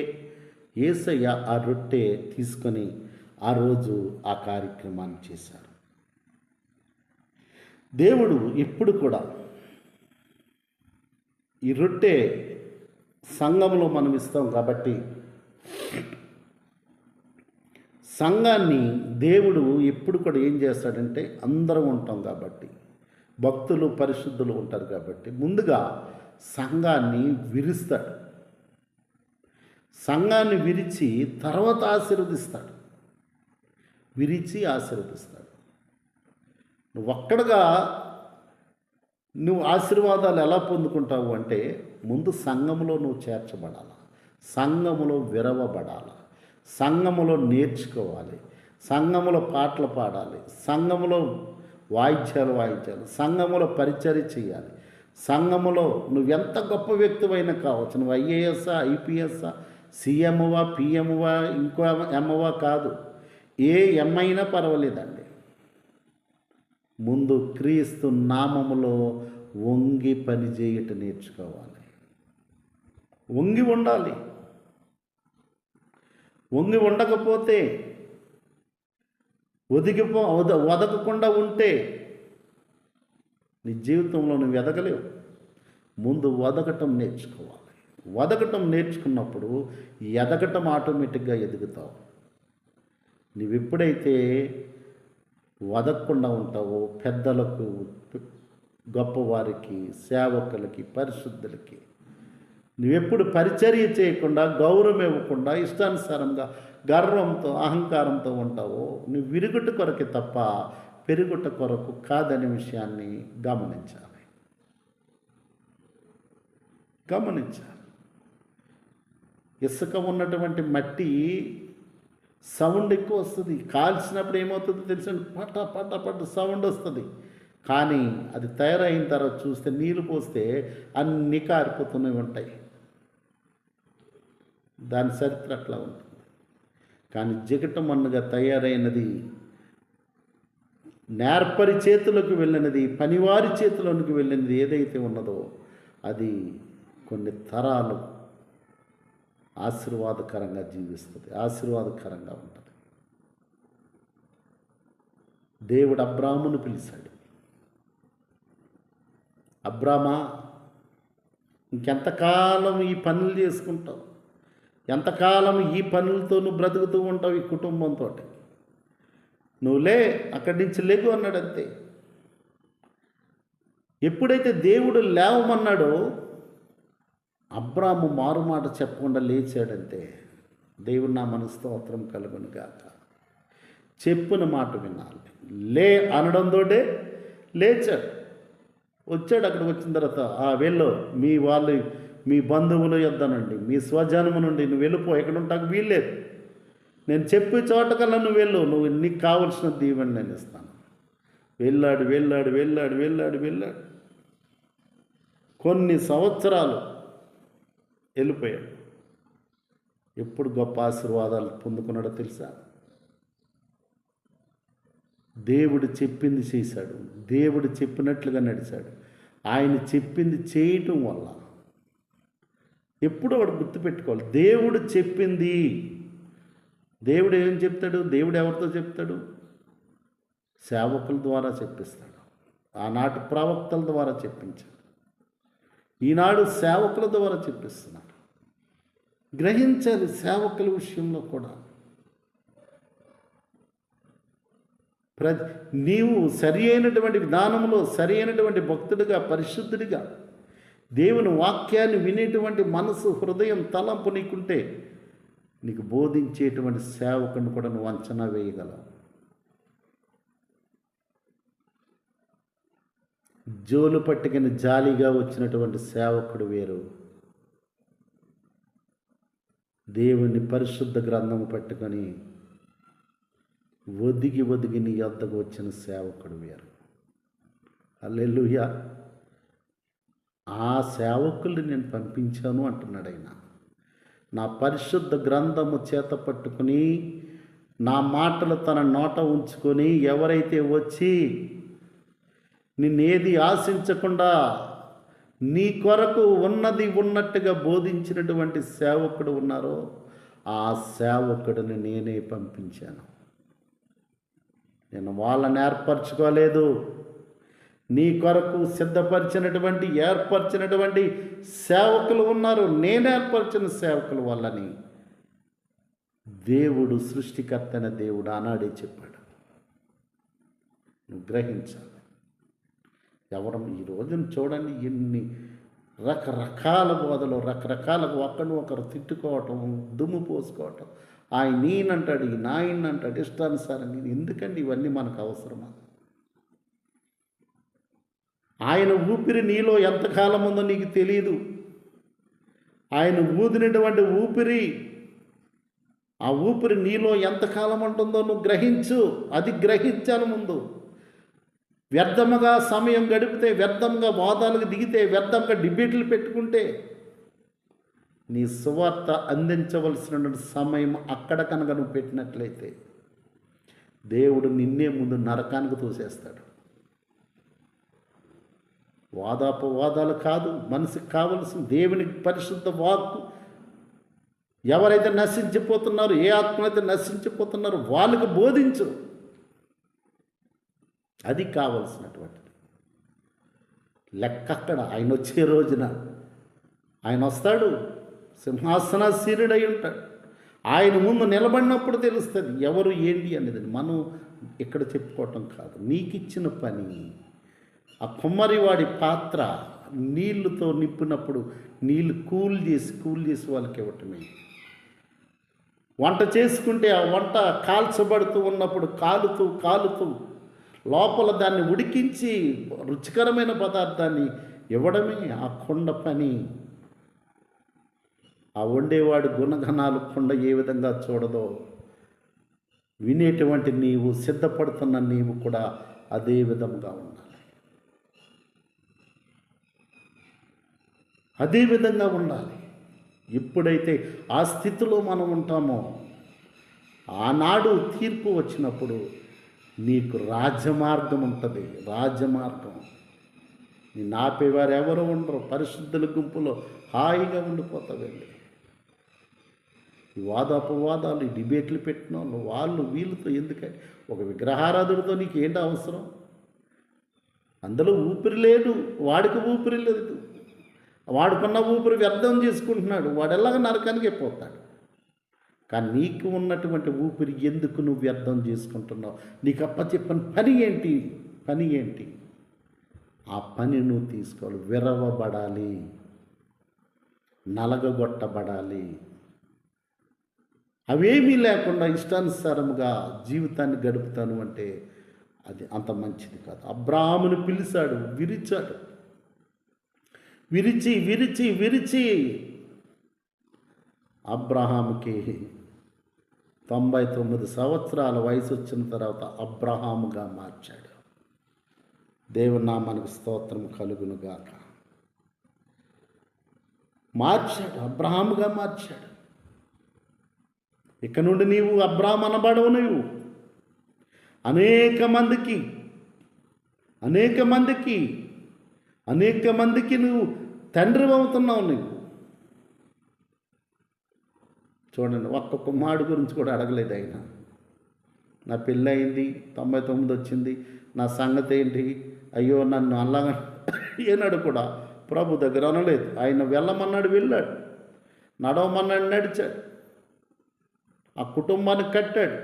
యేసయ్య ఆ రొట్టె తీసుకొని ఆ రోజు ఆ కార్యక్రమాన్ని చేశారు. దేవుడు ఇప్పుడు కూడా ఈ రొట్టె సంఘంలో మనం ఇస్తాం కాబట్టి సంఘాన్ని దేవుడు ఎప్పుడు కూడా ఏం చేస్తాడంటే, అందరం ఉంటాం కాబట్టి, భక్తులు పరిశుద్ధులు ఉంటారు కాబట్టి ముందుగా సంఘాన్ని విరుస్తాడు. సంఘాన్ని విరిచి తర్వాత ఆశీర్వదిస్తాడు. విరిచి ఆశీర్వదిస్తాడు. నువ్వు ఒక్కడగా నువ్వు ఆశీర్వాదాలు ఎలా పొందుకుంటావు అంటే, ముందు సంఘములో నువ్వు చేర్చబడాలి, సంఘములో విరవబడాలి, సంఘములో నేర్చుకోవాలి, సంఘములో పాటలు పాడాలి, సంఘములో వాయిద్యాలు వాయించాలి, సంఘములో పరిచర్య చేయాలి. సంఘములో నువ్వెంత గొప్ప వ్యక్తివైనా కావచ్చు, నువ్వు ఐఏఎస్ఆ, ఐపీఎస్ఆ, సీఎంవా, పిఎంవా, ఇంకో ఎంవా కాదు, ఏ ఎం అయినా పర్వాలేదండి. ముందు క్రీస్తు నామములో వంగి పని చేయట నేర్చుకోవాలి. వంగి ఉండాలి. వంగి ఉండకపోతే, వదకకుండా ఉంటే నీ జీవితంలో నువ్వు ఎదగలేవు. ముందు వదకటం నేర్చుకోవాలి. వదకటం నేర్చుకున్నప్పుడు ఎదగటం ఆటోమేటిక్గా ఎదుగుతావు. నువ్వెప్పుడైతే వదకకుండా ఉంటావో, పెద్దలకు, గొప్పవారికి, సేవకులకి, పరిశుద్ధులకి నువ్వెప్పుడు పరిచర్య చేయకుండా, గౌరవం ఇవ్వకుండా, ఇష్టానుసారంగా గర్వంతో, అహంకారంతో ఉంటావో, నువ్వు విరుగుట కొరకే తప్ప పెరుగుట కొరకు కాదనే విషయాన్ని గమనించాలి. ఇసుక ఉన్నటువంటి మట్టి సౌండ్ ఎక్కువ వస్తుంది. కాల్చినప్పుడు ఏమవుతుందో తెలుసు, పట్ట పట్ట పట్ట సౌండ్ వస్తుంది. కానీ అది తయారైన తర్వాత చూస్తే, నీళ్ళు పోస్తే అన్నీ కారిపోతూనే ఉంటాయి. దాని చరిత్ర అట్లా ఉంటుంది. కానీ జిగటమన్నుగా తయారైనది, నేర్పరి చేతిలోకి వెళ్ళినది, పనివారి చేతిలోనికి వెళ్ళినది ఏదైతే ఉన్నదో అది కొన్ని తరాలు ఆశీర్వాదకరంగా జీవిస్తుంది, ఆశీర్వాదకరంగా ఉంటుంది. దేవుడు అబ్రామును పిలిచాడు. అబ్రామా, ఇంకెంతకాలం ఈ పనులు చేసుకుంటావు? ఎంతకాలం ఈ పనులతో నువ్వు బ్రతుకుతూ ఉంటావు? ఈ కుటుంబంతో నువ్వు లే, అక్కడి నుంచి లేగు అన్నాడు. అంతే. ఎప్పుడైతే దేవుడు లేవమన్నాడో అబ్రాము మారుమాట చెప్పకుండా లేచాడంతే. దేవుడు నా మనస్తోత్రం కలుగును గాక. చెప్పిన మాట వినాలి. లే అనడంతోటే లేచాడు. వచ్చాడు. అక్కడికి వచ్చిన తర్వాత, వెళ్ళు, మీ బంధువుల యొద్దనండి, మీ స్వజనము నుండి నువ్వు వెళ్ళిపో, ఎక్కడ ఉంటాకు వీల్లేదు. నేను చెప్పే చోటకల్లా నువ్వు వెళ్ళు, నీకు కావలసిన దీవెన నేను ఇస్తాను. వెళ్ళాడు. కొన్ని సంవత్సరాలు వెళ్ళిపోయాడు. ఎప్పుడు గొప్ప ఆశీర్వాదాలు పొందుకున్నాడో తెలుసా? దేవుడు చెప్పింది చేశాడు, దేవుడు చెప్పినట్లుగా నడిచాడు. ఆయన చెప్పింది చేయటం వల్ల ఎప్పుడు వాడు గుర్తుపెట్టుకోవాలి. దేవుడు చెప్పింది. దేవుడు ఏం చెప్తాడు? దేవుడు ఎవరితో చెప్తాడు? సేవకుల ద్వారా చెప్పిస్తాడు. ఆనాటి ప్రవక్తల ద్వారా చెప్పించాడు. ఈనాడు సేవకుల ద్వారా చెప్పిస్తున్నాడు. గ్రహించాలి. సేవకుల విషయంలో కూడా నీవు సరి అయినటువంటి విధానంలో, సరి అయినటువంటి భక్తుడిగా, పరిశుద్ధుడిగా, దేవుని వాక్యాన్ని వినేటువంటి మనసు, హృదయం, తలంపు నీకుంటే నీకు బోధించేటువంటి సేవకుని కూడా నువ్వు అంచనా వేయగలవు. జోలు పట్టుకుని జాలిగా వచ్చినటువంటి సేవకుడు వేరు, దేవుని పరిశుద్ధ గ్రంథము పట్టుకొని ఒదిగి నీ యొద్దకు వచ్చిన సేవకుడు వేరు. హల్లెలూయా. ఆ సేవకుల్ని నేను పంపించాను అంటున్నాడు ఆయన. నా పరిశుద్ధ గ్రంథము చేత పట్టుకుని, నా మాటలు తన నోట ఉంచుకొని, ఎవరైతే వచ్చి నిన్నేది ఆశించకుండా నీ కొరకు ఉన్నది ఉన్నట్టుగా బోధించినటువంటి సేవకుడు ఉన్నారో, ఆ సేవకుడిని నేనే పంపించాను. నేను వాళ్ళని ఏర్పరచుకోలేదు. నీ కొరకు సిద్ధపరిచినటువంటి, ఏర్పరిచినటువంటి సేవకులు ఉన్నారు. నేను ఏర్పరిచిన సేవకుల వల్లని దేవుడు, సృష్టికర్తైన దేవుడు ఆనాడే చెప్పాడు. నువ్వు గ్రహించాలి. ఎవరం ఈ రోజున చూడండి, ఎన్ని రకరకాల బోధలు, రకరకాల ఒకరు తిట్టుకోవటం, దుమ్ము పోసుకోవటం, ఆయన ఈయనంటాడు, ఈయన ఆయన అంటాడు, ఇష్టానుసారం. ఎందుకండి ఇవన్నీ మనకు అవసరమా? ఆయన ఊపిరి నీలో ఎంతకాలం ఉందో నీకు తెలియదు. ఆయన ఊదినటువంటి ఊపిరి, ఆ ఊపిరి నీలో ఎంతకాలం ఉంటుందో నువ్వు గ్రహించు. అది గ్రహించాలి ముందు. వ్యర్థముగా సమయం గడిపితే, వ్యర్థంగా వాదాలకు దిగితే, వ్యర్థంగా డిబేట్లు పెట్టుకుంటే నీ సువార్త అందించవలసిన సమయం అక్కడ కనుక నువ్వు పెట్టినట్లయితే దేవుడు నిన్నే ముందు నరకానికి తోసేస్తాడు. వాదాలు కాదు మనసుకు కావలసిన దేవుని పరిశుద్ధ వాక్కు. ఎవరైతే నశించిపోతున్నారో, ఏ ఆత్మలైతే నశించిపోతున్నారో వాళ్ళకి బోధించు. అది కావలసినటువంటిది. లెక్క అక్కడ ఆయన వచ్చే రోజున ఆయన వస్తాడు, సింహాసనాసీనుడై ఉంటాడు. ఆయన ముందు నిలబడినప్పుడు తెలుస్తుంది ఎవరు ఏంటి అనేది. మనం ఇక్కడ చెప్పుకోవటం కాదు. నీకిచ్చిన పని, ఆ కుమ్మరివాడి పాత్ర నీళ్లతో నింపినప్పుడు నీళ్ళు కూల్ చేసి వాళ్ళకి ఇవ్వటమే. వంట చేసుకుంటే ఆ వంట కాల్చబడుతూ ఉన్నప్పుడు కాలుతూ లోపల దాన్ని ఉడికించి రుచికరమైన పదార్థాన్ని ఇవ్వడమే ఆ కుండ పని. ఆ వండేవాడి గుణగణాలు కుండ ఏ విధంగా చూడదో, వినేటువంటి నీవు, సిద్ధపడుతున్న నీవు కూడా అదే విధంగా ఉండాలి. అదే విధంగా ఉండాలి. ఎప్పుడైతే ఆ స్థితిలో మనం ఉంటామో, ఆనాడు తీర్పు వచ్చినప్పుడు నీకు రాజమార్గం ఉంటుంది. రాజమార్గం. నిన్ను ఆపేవారు ఎవరు ఉండరు. పరిశుద్ధుల గుంపులో హాయిగా ఉండిపోతావు. వెళ్ళి ఈ వాదాపవాదాలు, ఈ డిబేట్లు పెట్టిన వాళ్ళు వీళ్ళతో ఎందుకంటే, ఒక విగ్రహారాధుడితో నీకు ఏంటి అవసరం? అందులో ఊపిరి లేదు, వాడికి ఊపిరి లేదు. వాడుకున్న ఊపిరి వ్యర్థం చేసుకుంటున్నాడు. వాడు ఎలాగ నరకానికి పోతాడు. కానీ నీకు ఉన్నటువంటి ఊపిరి ఎందుకు నువ్వు వ్యర్థం చేసుకుంటున్నావు? నీకు అప్పచెప్పిన పని ఏంటి? ఆ పని నువ్వు తీసుకోవాలి. విరవబడాలి, నలగగొట్టబడాలి. అవేమీ లేకుండా ఇష్టానుసారముగా జీవితాన్ని గడుపుతాను అంటే అది అంత మంచిది కాదు. అబ్రాహామును పిలిచాడు, విరిచాడు. విరిచి అబ్రహాముకి 99 సంవత్సరాల వయసు వచ్చిన తర్వాత అబ్రహాముగా మార్చాడు. దేవుని నామానికి స్తోత్రం కలుగునుగాక. అబ్రహాముగా మార్చాడు. ఇక నుండి నీవు అబ్రహాం అనబడవు. నువ్వు అనేక మందికి నువ్వు తండ్రి అవుతున్నావు. నువ్వు చూడండి, ఒక్క కుమారుడు గురించి కూడా అడగలేదు ఆయన. నా పెళ్ళి అయింది, 99 వచ్చింది, నా సంగతి ఏంటి, అయ్యో నన్ను అలాగా ఏనాడు కూడా ప్రభు దగ్గర అనలేదు. ఆయన వెళ్ళమన్నాడు, వెళ్ళాడు. నడవమన్నాడు, నడిచాడు. ఆ కుటుంబాన్ని కట్టాడు.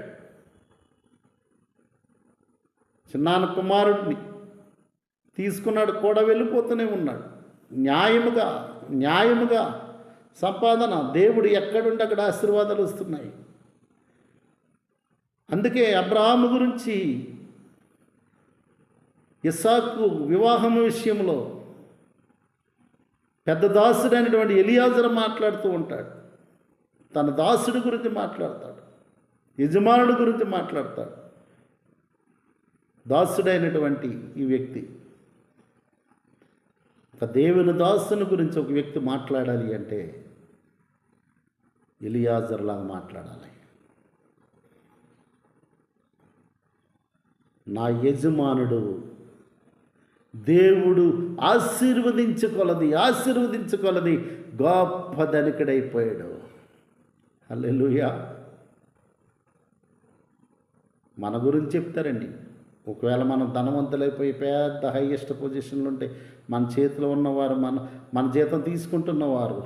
చిన్నాన్న కుమారుడిని తీసుకున్నాడు, కూడా వెళ్ళిపోతూనే ఉన్నాడు. న్యాయముగా సంపాదన. దేవుడు ఎక్కడుంటే అక్కడ ఆశీర్వాదాలు వస్తున్నాయి. అందుకే అబ్రహాము గురించి ఇస్సాకు వివాహం విషయంలో పెద్ద దాసుడు అయినటువంటి ఎలియాజరు మాట్లాడుతూ ఉంటాడు. తన దాసుడి గురించి మాట్లాడతాడు, యజమానుడి గురించి మాట్లాడతాడు. దాసుడైనటువంటి ఈ వ్యక్తి, ఒక దేవుని దాసుని గురించి ఒక వ్యక్తి మాట్లాడాలి అంటే ఎలియాజరులాగా మాట్లాడాలి. నా యజమానుడు దేవుడు ఆశీర్వదించుకొలది గొప్ప ధనికుడైపోయాడు. హల్లెలూయా. మన గురించి చెప్తారండి. ఒకవేళ మనం ధనవంతులైపోయి పెద్ద హైయెస్ట్ పొజిషన్లు ఉంటే మన చేతిలో ఉన్నవారు, మన జీతం తీసుకుంటున్నవారు,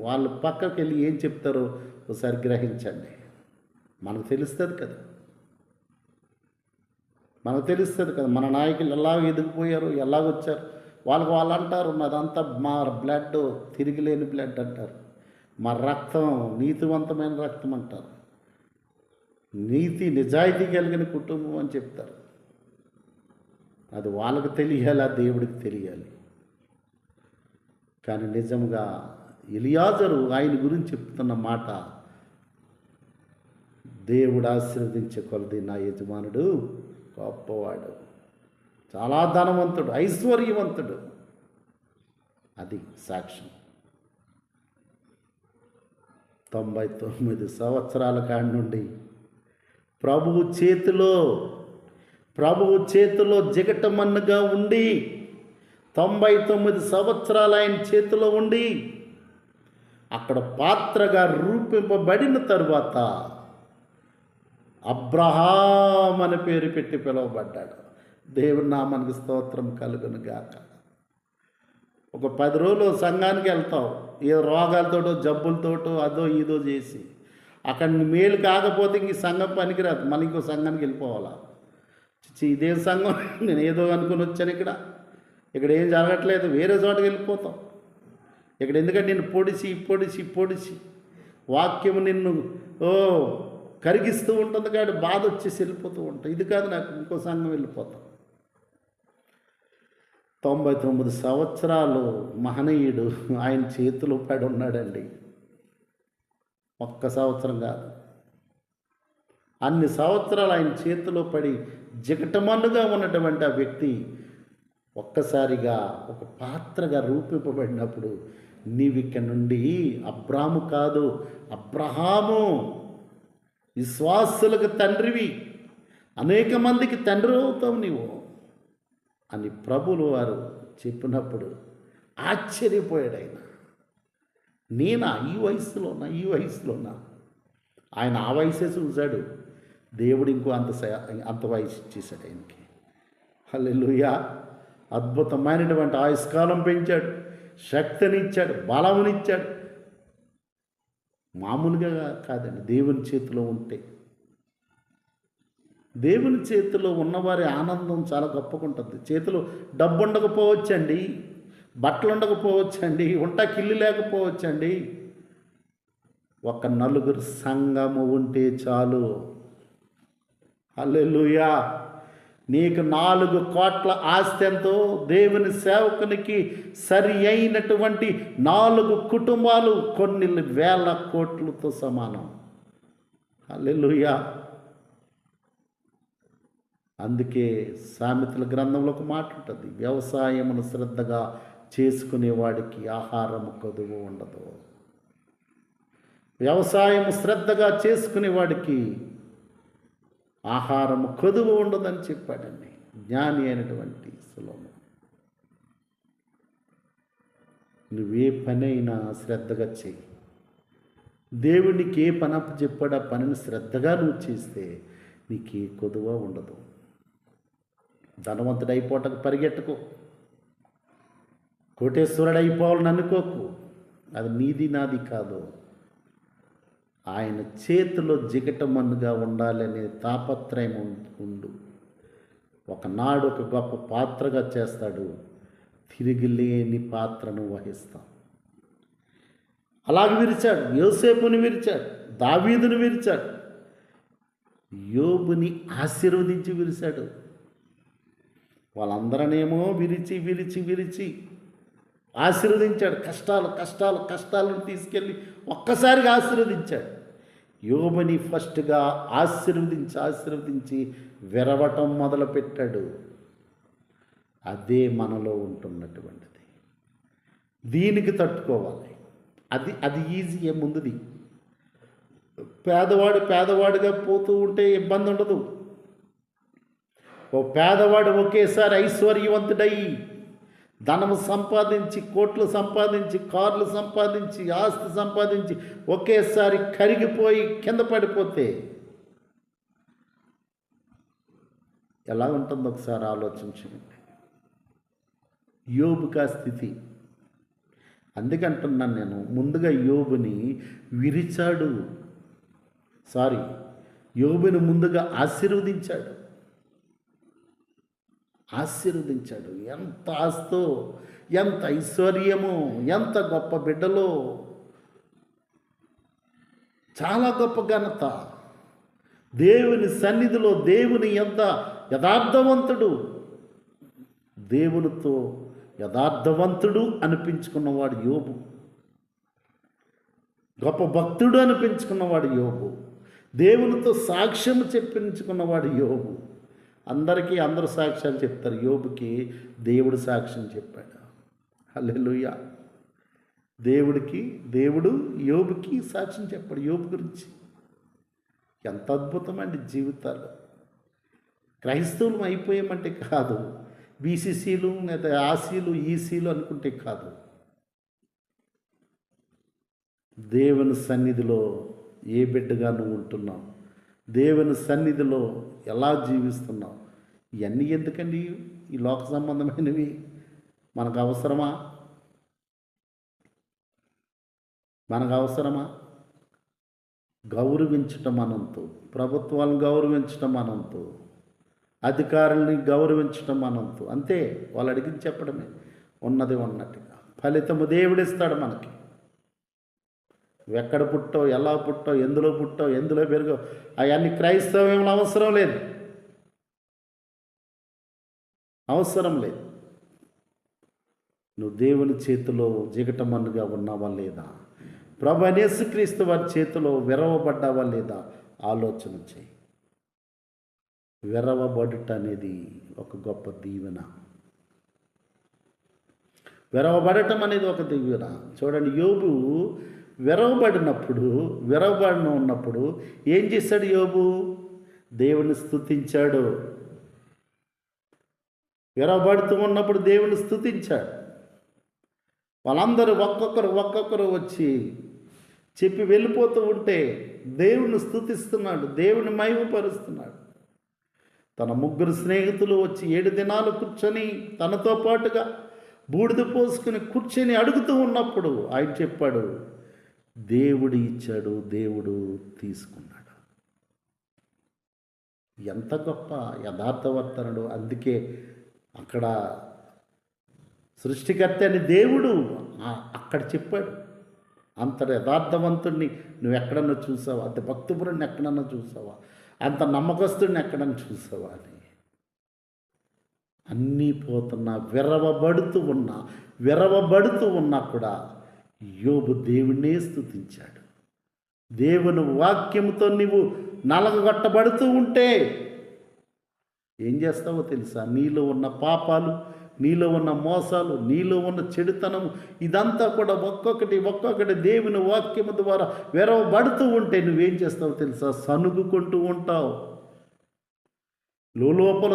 వాళ్ళు పక్కకి వెళ్ళి ఏం చెప్తారో ఒకసారి గ్రహించండి. మనకు తెలుస్తుంది కదా, మన నాయకులు ఎలాగ ఎదిగిపోయారు, ఎలాగొచ్చారు. వాళ్ళు అంటారు, అదంతా మా బ్లడ్ తిరిగిలేని బ్లడ్ అంటారు, మా రక్తం నీతివంతమైన రక్తం అంటారు, నీతి నిజాయితీ కలిగిన కుటుంబం అని చెప్తారు. అది వాళ్ళకు తెలియాలి, ఆ దేవుడికి తెలియాలి. కానీ నిజంగా ఎలియాజరు ఆయన గురించి చెప్తున్న మాట, దేవుడు ఆశీర్వదించే కొలది నా యజమానుడు గొప్పవాడు, చాలా ధనవంతుడు, ఐశ్వర్యవంతుడు. అది సాక్ష్యం. 99 సంవత్సరాల కాడి నుండి ప్రభువు చేతిలో జిగటమన్నుగా ఉండి, 99 సంవత్సరాలు ఆయన చేతిలో ఉండి అక్కడ పాత్రగా రూపింపబడిన తరువాత అబ్రహాం అని పేరు పెట్టి పిలువబడ్డాడు. దేవుని నామానికి స్తోత్రం కలుగును గాక. ఒక 10 రోజులు సంఘానికి వెళ్తావు, ఏ రోగాలతోటో జబ్బులతోటో అదో ఇదో చేసి, అక్కడ మేలు కాకపోతే ఇంక సంఘం పనికిరాదు, మళ్ళీ ఇంకో సంఘానికి వెళ్ళిపోవాలా. ఇదే సంఘం, నేను ఏదో అనుకుని వచ్చాను, ఇక్కడ ఏం జరగట్లేదు, వేరే చోటకి వెళ్ళిపోతాం. ఇక్కడ ఎందుకంటే నిన్ను పొడిచి వాక్యము నిన్ను కరిగిస్తూ ఉంటుంది, కాబట్టి బాధ వచ్చేసి వెళ్ళిపోతూ ఉంటాం. ఇది కాదు, నాకు ఇంకో సంఘం వెళ్ళిపోతాం. 99 సంవత్సరాలు మహనీయుడు ఆయన చేతిలో పడి ఉన్నాడండి. ఒక్క సంవత్సరం కాదు, అన్ని సంవత్సరాలు ఆయన చేతిలో పడి జిగటమన్నుగా ఉన్నటువంటి ఆ వ్యక్తి ఒక్కసారిగా ఒక పాత్రగా రూపింపబడినప్పుడు, నీవిక్కడి నుండి అబ్రాము కాదు, అబ్రహాము, విశ్వాసులకు తండ్రివి, అనేక మందికి తండ్రి అవుతావు నీవు అని ప్రభువులు వారు చెప్పినప్పుడు ఆశ్చర్యపోయాడు ఆయన. నేనా ఈ వయసులోనా? ఆయన ఆ వయసే చూశాడు, దేవుడు ఇంకో అంత వయసు ఇచ్చేశాడు ఆయనకి. హల్లెలూయా. అద్భుతమైనటువంటి ఆయుష్కాలం పెంచాడు, శక్తినిచ్చాడు, బలమునిచ్చాడు. మామూలుగా కాదండి, దేవుని చేతిలో ఉంటే. దేవుని చేతిలో ఉన్నవారి ఆనందం చాలా గొప్పగా ఉంటుంది. చేతిలో డబ్బు ఉండకపోవచ్చండి, బట్టలు ఉండకపోవచ్చండి, ఉంటాకిల్లు లేకపోవచ్చండి, ఒక నలుగురు సంఘము ఉంటే చాలు. హల్లెలూయా. నీకు 4 కోట్ల ఆస్తి ఎంతో, దేవుని సేవకునికి సరి అయినటువంటి 4 కుటుంబాలు కొన్ని వేల కోట్లతో సమానం. హల్లెలూయా. అందుకే సామెతల గ్రంథంలో ఒక మాట ఉంటుంది, వ్యవసాయమును శ్రద్ధగా చేసుకునేవాడికి ఆహారము కొదువు ఉండదు. వ్యవసాయం శ్రద్ధగా చేసుకునేవాడికి ఆహారము కొదువు ఉండదని చెప్పాడండి జ్ఞాని అయినటువంటి సొలొమోను. నువ్వే పనైనా శ్రద్ధగా చెయ్యి. దేవునికి ఏ పని చెప్పాడు, ఆ పనిని శ్రద్ధగా నువ్వు చేస్తే నీకే కొదువ ఉండదు. ధనవంతుడు అయిపోవటకు పరిగెట్టకు, కోటేశ్వరుడు అయిపోవాలని అనుకోకు. అది నీది నాది కాదు. ఆయన చేతిలో జిగటమన్నుగా ఉండాలనే తాపత్రయం ఉండు. ఒకనాడు ఒక గొప్ప పాత్రగా చేస్తాడు, తిరిగి లేని పాత్రను వహిస్తాం. అలాగే విరిచాడు, యోసేపుని విరిచాడు, దావీదుని విరిచాడు, యోబుని ఆశీర్వదించి విరిచాడు. వాళ్ళందరనేమో విరిచి ఆశీర్వదించాడు. కష్టాలను తీసుకెళ్ళి ఒక్కసారిగా ఆశీర్వదించాడు. యోబుని ఫస్ట్గా ఆశీర్వదించి విరవటం మొదలుపెట్టాడు. అదే మనలో ఉంటున్నటువంటిది. దీనికి తట్టుకోవాలి. అది ఈజీయే. ముందుది పేదవాడుగా పోతూ ఉంటే ఇబ్బంది ఉండదు. ఓ పేదవాడు ఒకేసారి ఐశ్వర్యవంతుడై ధనము సంపాదించి, కోట్లు సంపాదించి, కార్లు సంపాదించి, ఆస్తి సంపాదించి ఒకేసారి కరిగిపోయి కింద పడిపోతే ఎలా ఉంటుందో ఒకసారి ఆలోచించండి. యోబుకి ఆ స్థితి. అందుకంటున్నాను నేను, ముందుగా యోబుని యోబుని ముందుగా ఆశీర్వదించాడు. ఆశీర్వదించాడు. ఎంత ఆస్తో, ఎంత ఐశ్వర్యము, ఎంత గొప్ప బిడ్డలో, చాలా గొప్ప ఘనత. దేవుని సన్నిధిలో దేవుని ఎంత యథార్థవంతుడు, దేవునితో యథార్థవంతుడు అనిపించుకున్నవాడు యోబు. గొప్ప భక్తుడు అనిపించుకున్నవాడు యోబు. దేవునితో సాక్ష్యం చెప్పించుకున్నవాడు యోబు. అందరికీ అందరూ సాక్ష్యాలు చెప్తారు, యోబుకి దేవుడు సాక్ష్యం చెప్పాడు. హల్లెలూయా. దేవుడు యోబుకి సాక్ష్యం చెప్పాడు యోబు గురించి. ఎంత అద్భుతమండి జీవితాలు. క్రైస్తవులు అయిపోయామంటే కాదు, బీసీసీలు లేదా ఆసీలు ఈసీలు అనుకుంటే కాదు. దేవుని సన్నిధిలో ఏ బిడ్డగా నువ్వు ఉంటున్నావు, దేవుని సన్నిధిలో ఎలా జీవిస్తున్నావు, ఇవన్నీ ఎందుకండి? ఈ లోక సంబంధమైనవి మనకు అవసరమా? గౌరవించటం అనంతో, ప్రభుత్వాలను గౌరవించటం అనంతో, అధికారుల్ని గౌరవించటం అనంతో, అంతే. వాళ్ళు అడిగింది చెప్పడమే, ఉన్నది ఉన్నట్టుగా. ఫలితము దేవుడిస్తాడు మనకి. ఎక్కడ పుట్టావు, ఎలా పుట్టావు, ఎందులో పుట్టావు, ఎందులో పెరుగావు, అవన్నీ క్రైస్తవ్యంలో అవసరం లేదు. నువ్వు దేవుని చేతిలో జిగటమన్నుగా ఉన్నావా లేదా, ప్రభు యేసుక్రీస్తు వారి చేతిలో విరవబడ్డావా లేదా ఆలోచన చేయి. విరవబడుట అనేది ఒక గొప్ప దీవెన. విరవబడటం అనేది ఒక దీవెన. చూడండి, యోబు విరవబడిన ఉన్నప్పుడు ఏం చేశాడు? యోబు దేవుని స్తుతించాడు. విరవబడుతూ ఉన్నప్పుడు దేవుని స్తుతించాడు. వాళ్ళందరూ ఒక్కొక్కరు వచ్చి చెప్పి వెళ్ళిపోతూ ఉంటే దేవుని స్తుతిస్తున్నాడు, దేవుని మహిమపరుస్తున్నాడు. తన 3 స్నేహితులు వచ్చి 7 దినాలు కూర్చొని తనతో పాటుగా బూడిద పోసుకుని కూర్చొని అడుగుతూ ఉన్నప్పుడు ఆయన చెప్పాడు, దేవుడు ఇచ్చాడు, దేవుడు తీసుకున్నాడు. ఎంత గొప్ప యథార్థవర్తనుడు. అందుకే అక్కడ సృష్టికర్త అని దేవుడు అక్కడ చెప్పాడు, అంత యథార్థవంతుడిని నువ్వు ఎక్కడన్నా చూసావా? అంత భక్తిపురుడిని ఎక్కడన్నా చూసావా? అంత నమ్మకస్తుడిని ఎక్కడన్నా చూసావా అని. అన్నీ పోతున్నా, విరవబడుతూ ఉన్నా కూడా యోబు దేవుణ్ణే స్తుతించాడు. దేవుని వాక్యంతో నీవు నలగగొట్టబడుతూ ఉంటే ఏం చేస్తావో తెలుసా? నీలో ఉన్న పాపాలు, నీలో ఉన్న మోసాలు, నీలో ఉన్న చెడుతనము, ఇదంతా కూడా ఒక్కొక్కటి దేవుని వాక్యము ద్వారా విరవబడుతూ ఉంటే నువ్వేం చేస్తావో తెలుసా? సనుగుకుంటూ ఉంటావు. లోపల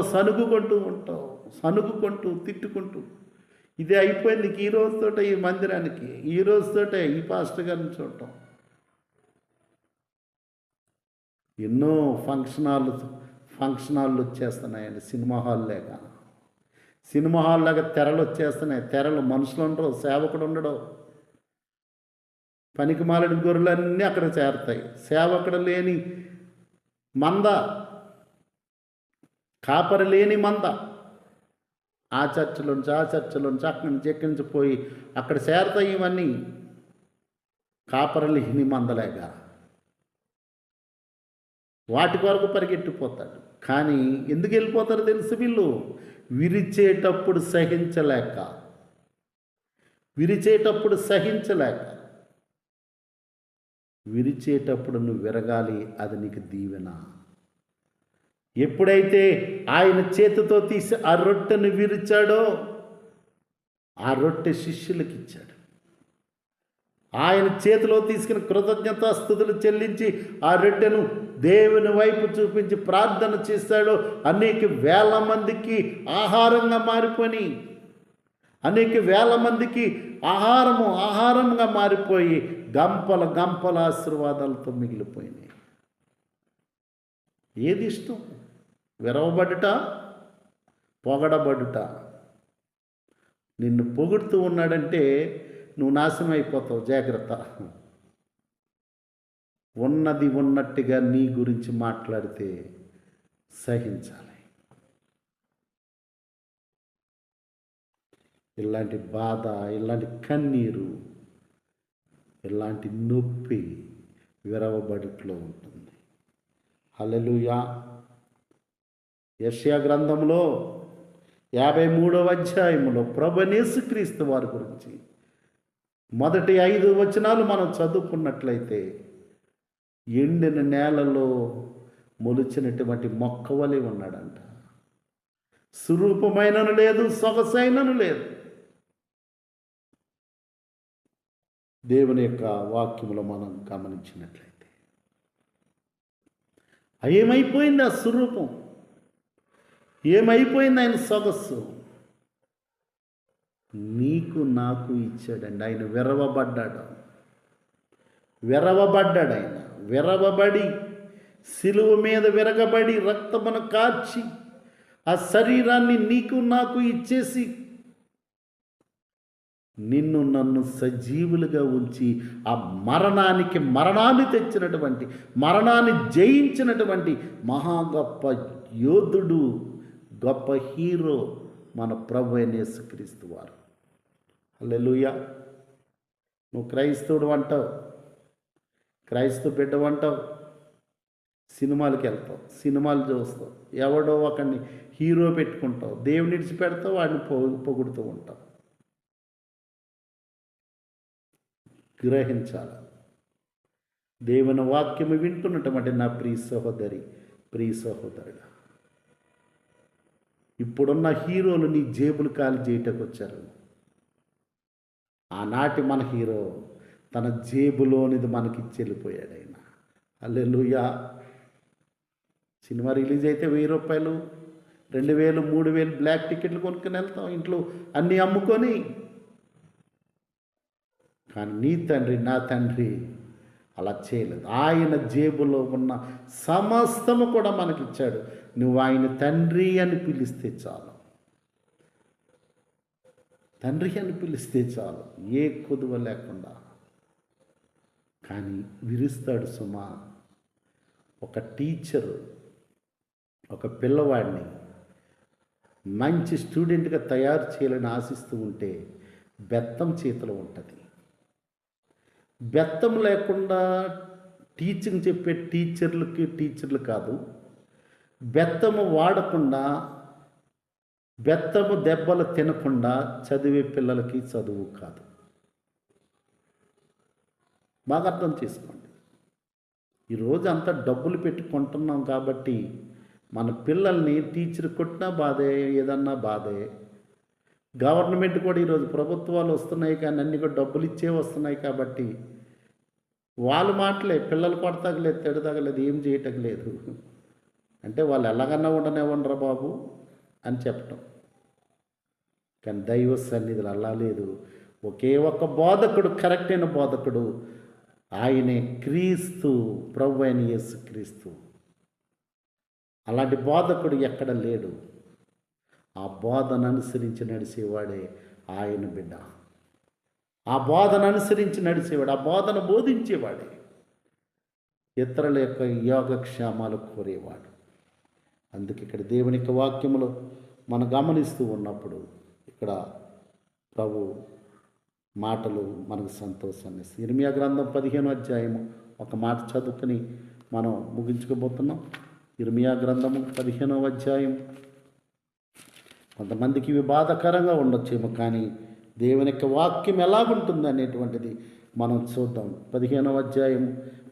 సనుగుకుంటూ తిట్టుకుంటూ, ఇదే అయిపోయింది ఈ రోజుతోటే, ఈ మందిరానికి ఈ రోజుతోటే ఈ పాస్టర్ గారిని చూడటం. ఎన్నో ఫంక్షన్ హాళ్ళు వచ్చేస్తున్నాయండి. సినిమా హాల్ లాగా తెరలు వచ్చేస్తున్నాయి. తెరలు, మనుషులు ఉండరు, సేవకుడు ఉండడు. పనికిమాలిన గొర్రెలన్నీ అక్కడ చేరతాయి. సేవకుడు లేని మంద, కాపరి లేని మంద ఆ చర్చలోంచి అక్కడి నుంచి పోయి అక్కడ చేరతాయి. ఇవన్నీ కాపరి లేని మందలేగా. వాటి కొరకు పరిగెట్టిపోతాడు. కానీ ఎందుకు వెళ్ళిపోతారో తెలుసు? వీళ్ళు విరిచేటప్పుడు సహించలేక, విరిచేటప్పుడు నువ్వు విరగాలి. అది నీకు దీవెన. ఎప్పుడైతే ఆయన చేతితో తీసి ఆ రొట్టెను విరిచాడో, ఆ రొట్టె శిష్యులకు ఇచ్చాడు. ఆయన చేతిలో తీసుకుని కృతజ్ఞతాస్తుతులు చెల్లించి ఆ రొట్టెను దేవుని వైపు చూపించి ప్రార్థన చేశాడు. అనేక వేల మందికి ఆహారంగా మారిపోయి, అనేక వేల మందికి ఆహారంగా మారిపోయి గంపల ఆశీర్వాదాలతో మిగిలిపోయినాయి. ఏది ఇష్టం? విరవబడుట, పొగడబడుట? నిన్ను పొగుడుతూ ఉన్నాడంటే నువ్వు నాశనం అయిపోతావు. జాగ్రత్త. ఉన్నది ఉన్నట్టుగా నీ గురించి మాట్లాడితే సహించాలి. ఇలాంటి బాధ, ఇలాంటి కన్నీరు, ఇలాంటి నొప్పి విరవబడిట్లో ఉంటుంది. హల్లెలూయా. యెషయా గ్రంథంలో 53వ అధ్యాయంలో ప్రభువైన యేసుక్రీస్తు వారి గురించి మొదటి 5 వచనాలు మనం చదువుకున్నట్లయితే, ఎండిన నేలలో మొలిచినటువంటి మొక్క వలె ఉన్నాడంట. స్వరూపమైనను లేదు, సొగసైనను లేదు. దేవుని యొక్క వాక్యములో మనం గమనించినట్లయితే ఏమైపోయింది ఆ స్వరూపం, ఏమైపోయింది ఆయన సొగస్సు? నీకు నాకు ఇచ్చాడండి. ఆయన విరవబడ్డాడు. ఆయన విరవబడి సిలువ మీద విరగబడి రక్తమును కార్చి ఆ శరీరాన్ని నీకు నాకు ఇచ్చేసి నిన్ను నన్ను సజీవులుగా ఉంచి ఆ మరణాన్ని తెచ్చినటువంటి, మరణాన్ని జయించినటువంటి మహా గొప్ప యోధుడు, గొప్ప హీరో మన ప్రభువైన యేసుక్రీస్తు వారు. హల్లెలూయా. నువ్వు క్రైస్తవుడు అంటావు, క్రైస్తవ బిడ్డవు అంటావు, సినిమాలకు వెళ్తావు, సినిమాలు చూస్తావు, ఎవడో ఒకడిని హీరో పెట్టుకుంటావు, దేవుని విడిచిపెడతావు, వాడిని పొగుడుతూ ఉంటావు. గ్రహించాలి. దేవుని వాక్యము వింటున్నటువంటి నా ప్రియ సహోదరి, ప్రియ సహోదరుడు, ఇప్పుడున్న హీరోలు నీ జేబులు ఖాళీ చేయటకు వచ్చారు. ఆనాటి మన హీరో తన జేబులోనిది మనకిచ్చి వెళ్ళిపోయాడు ఆయన. హల్లెలూయా. సినిమా రిలీజ్ అయితే 1000 రూపాయలు, 2000, 3000 బ్లాక్ టికెట్లు కొనుక్కొని వెళ్తాం, ఇంట్లో అన్నీ అమ్ముకొని. కానీ నీ తండ్రి, నా తండ్రి అలా చేయలేదు. ఆయన జేబులో ఉన్న సమస్తము కూడా మనకిచ్చాడు. నువ్వు ఆయన తండ్రి అని పిలిస్తే చాలు, తండ్రి అని పిలిస్తే చాలు, ఏ కొదువ లేకుండా. కానీ విరుస్తాడు సుమా. ఒక టీచరు ఒక పిల్లవాడిని మంచి స్టూడెంట్గా తయారు చేయాలని ఆశిస్తూ ఉంటే బెత్తం చేతిలో ఉంటుంది. బెత్తం లేకుండా టీచింగ్ చెప్పే టీచర్లు కాదు, బెత్తము వాడకుండా, బెత్తము దెబ్బలు తినకుండా చదివే పిల్లలకి చదువు కాదు. బాగా అర్థం చేసుకోండి. ఈరోజు అంతా డబ్బులు పెట్టి కొంటున్నాం కాబట్టి మన పిల్లల్ని టీచర్ కొట్టినా బాధే, ఏదన్నా బాధే. గవర్నమెంట్ కూడా ఈరోజు ప్రభుత్వాలు వస్తున్నాయి, కానీ అన్నీ కూడా డబ్బులు ఇచ్చే వస్తున్నాయి కాబట్టి వాళ్ళ మాటలే, పిల్లలు కొడతాగలేదు, తిడతాగలేదు, ఏం చేయటం లేదు అంటే వాళ్ళు ఎలాగన్నా ఉండనివ్వండిరా బాబు అని చెప్పటం. కానీ దైవ సన్నిధులు అలా లేదు. ఒకే ఒక్క బోధకుడు, కరెక్ట్ అయిన బోధకుడు, ఆయనే క్రీస్తు, ప్రభు అయిన యేసుక్రీస్తు. అలాంటి బోధకుడు ఎక్కడ లేడు. ఆ బోధన అనుసరించి నడిచేవాడే ఆయన బిడ్డ. ఆ బోధన అనుసరించి నడిచేవాడు, ఆ బోధన బోధించేవాడే ఇతరుల యొక్క యోగక్షేమాలు కోరేవాడు. అందుకే ఇక్కడ దేవుని యొక్క వాక్యములో మనం గమనిస్తూ ఉన్నప్పుడు ఇక్కడ ప్రభు మాటలు మనకు సంతోషాన్ని ఇస్తాయి. ఇర్మియా గ్రంథం 15వ అధ్యాయము ఒక మాట చదువుకుని మనం ముగించుకోబోతున్నాం. ఇర్మియా గ్రంథము 15వ అధ్యాయం. కొంతమందికి ఇవి బాధాకరంగా ఉండొచ్చేమో, కానీ దేవుని యొక్క వాక్యం ఎలాగుంటుంది అనేటువంటిది మనం చూద్దాం. 15వ అధ్యాయం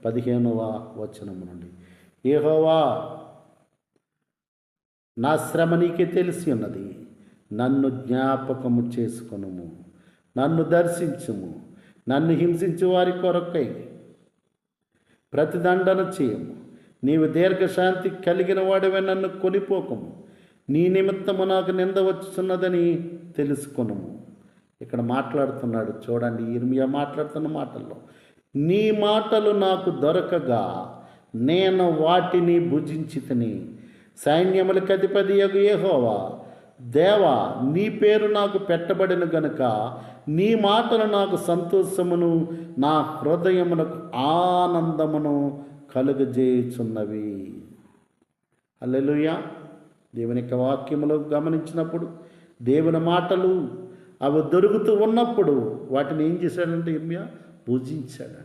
15వ వచనము నుండి, యెహోవా, నా శ్రమ నీకే తెలిసి ఉన్నది, నన్ను జ్ఞాపకము చేసుకొనుము, నన్ను దర్శించుము, నన్ను హింసించు వారి కొరకై ప్రతిదండన చేయము. నీవు దీర్ఘశాంతి కలిగిన వాడివే, నన్ను కొనిపోకము, నీ నిమిత్తము నాకు నింద వచ్చుచున్నదని తెలుసుకొనుము. ఇక్కడ మాట్లాడుతున్నాడు చూడండి, ఇర్మియా మాట్లాడుతున్న మాటల్లో, నీ మాటలు నాకు దొరకగా నేను వాటిని భుజించితిని. సైన్యములకు అధిపతియగు యెహోవా, దేవా, నీ పేరు నాకు పెట్టబడిన గనుక నీ మాటలు నాకు సంతోషమును, నా హృదయమునకు ఆనందమును కలుగజేయుచున్నవి. హల్లెలూయా. దేవుని యొక్క వాక్యములో గమనించినప్పుడు దేవుని మాటలు అవి దొరుకుతూ ఉన్నప్పుడు వాటిని ఏం చేశాడంటే ఇర్మియా పూజించాడంట.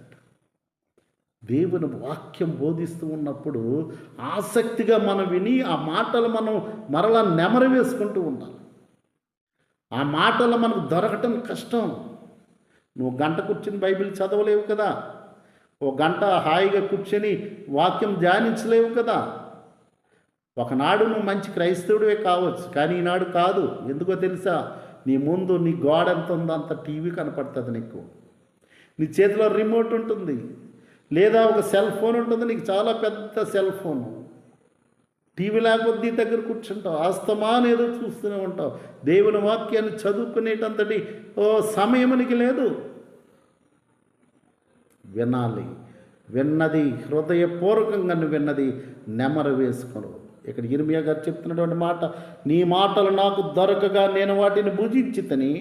దేవుని వాక్యం బోధిస్తూ ఉన్నప్పుడు ఆసక్తిగా మనం విని ఆ మాటలు మనం మరలా నెమరు వేసుకుంటూ ఉండాలి. ఆ మాటలు మనకు దొరకటం కష్టం. నువ్వు గంట కూర్చొని బైబిల్ చదవలేవు కదా, ఓ గంట హాయిగా కూర్చొని వాక్యం ధ్యానించలేవు కదా. ఒకనాడు నువ్వు మంచి క్రైస్తవుడివే కావచ్చు, కానీ ఈనాడు కాదు. ఎందుకో తెలుసా? నీ ముందు నీ గోడ ఎంత ఉందో అంత టీవీ కనపడుతుంది నీకు. నీ చేతిలో రిమోట్ ఉంటుంది, లేదా ఒక సెల్ ఫోన్ ఉంటుంది, నీకు చాలా పెద్ద సెల్ ఫోను. టీవీ లేకపోతే నీ దగ్గర కూర్చుంటావు, అస్తమానం ఏదో చూస్తూనే ఉంటావు. దేవుని వాక్యాన్ని చదువుకునేటంతటి సమయమునికి లేదు. వినాలి, విన్నది హృదయపూర్వకంగా విన్నది నెమరు వేసుకోను. ఇక్కడ ఇర్మియా గారు చెప్తున్నటువంటి మాట, నీ మాటలు నాకు దొరకగా నేను వాటిని భుజించితిని.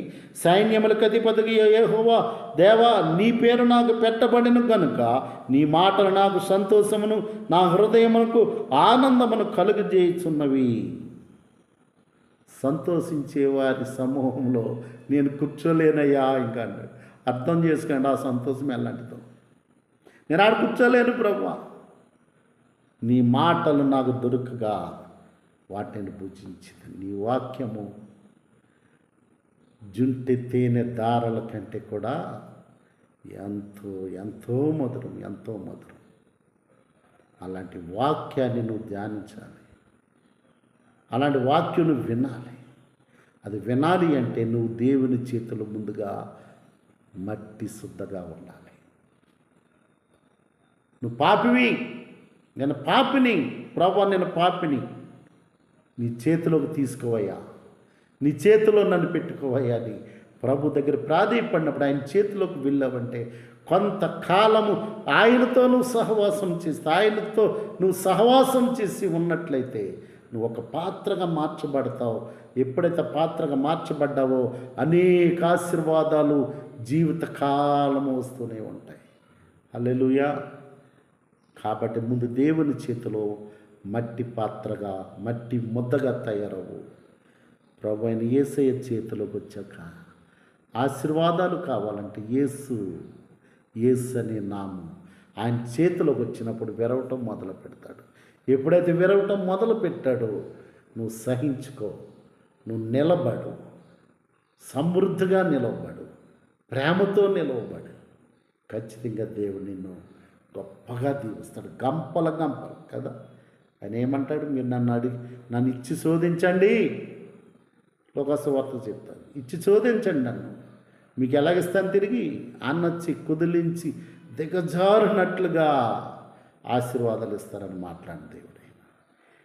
సైన్యములకు అధిపతికి యెహోవా దేవా, నీ పేరు నాకు పెట్టబడిన గనుక నీ మాటలు నాకు సంతోషమును, నా హృదయమునకు ఆనందమును కలుగజేయుచున్నవి. సంతోషించే వారి సమూహంలో నేను కూర్చోలేనయ్యా ఇంకా అన్నాడు. అర్థం చేసుకోండి ఆ సంతోషం ఎలాంటిదో. నేను ఆడ కూర్చోలేను ప్రభువా, నీ మాటలు నాకు దొరకగా వాటిని భుజించింది. నీ వాక్యము జుంటి తేనె దారల కంటే కూడా ఎంతో ఎంతో మధురం, ఎంతో మధురం. అలాంటి వాక్యాన్ని నువ్వు ధ్యానించాలి, అలాంటి వాక్యం నువ్వు వినాలి. అది వినాలి అంటే నువ్వు దేవుని చేతుల ముందుగా మట్టి శుద్ధగా ఉండాలి. నువ్వు పాపివి, నేను పాపిని ప్రభువా, నేను పాపిని, నీ చేతిలోకి తీసుకోవయ్యా, నీ చేతిలో నన్ను పెట్టుకోవయ్యా అని ప్రభు దగ్గర ప్రాధేయపడినప్పుడు ఆయన చేతిలోకి వెళ్ళావంటే కొంతకాలము ఆయనతో నువ్వు సహవాసం చేస్తే, ఆయనతో నువ్వు సహవాసం చేసి ఉన్నట్లయితే నువ్వు ఒక పాత్రగా మార్చబడతావు. ఎప్పుడైతే పాత్రగా మార్చబడ్డావో అనేక ఆశీర్వాదాలు జీవితకాలము వస్తూనే ఉంటాయి. హల్లెలూయా. కాబట్టి ముందు దేవుని చేతిలో మట్టి పాత్రగా, మట్టి ముద్దగా తయారవు. ప్రభు అయిన యేసయ్య చేతిలోకి వచ్చాక ఆశీర్వాదాలు కావాలంటే యేసు అనే నామం ఆయన చేతిలోకి వచ్చినప్పుడు విరవటం మొదలు పెడతాడు. ఎప్పుడైతే విరవటం మొదలు పెట్టాడో నువ్వు సహించుకో, నువ్వు నిలబడు, సమృద్ధిగా నిలవబడు, ప్రేమతో నిలవబడు. ఖచ్చితంగా దేవుడు నిన్ను గొప్పగా దీవిస్తాడు. గంపల గంపలు కదా. ఆయన ఏమంటాడు? మీరు నన్ను ఇచ్చి శోధించండి. లోకసువార్త చెప్తాను, ఇచ్చి శోధించండి నన్ను, మీకు ఎలాగిస్తాను తిరిగి అన్నొచ్చి కుదిలించి దిగజారునట్లుగా ఆశీర్వాదాలు ఇస్తారని మాట్లాడిన దేవుడే.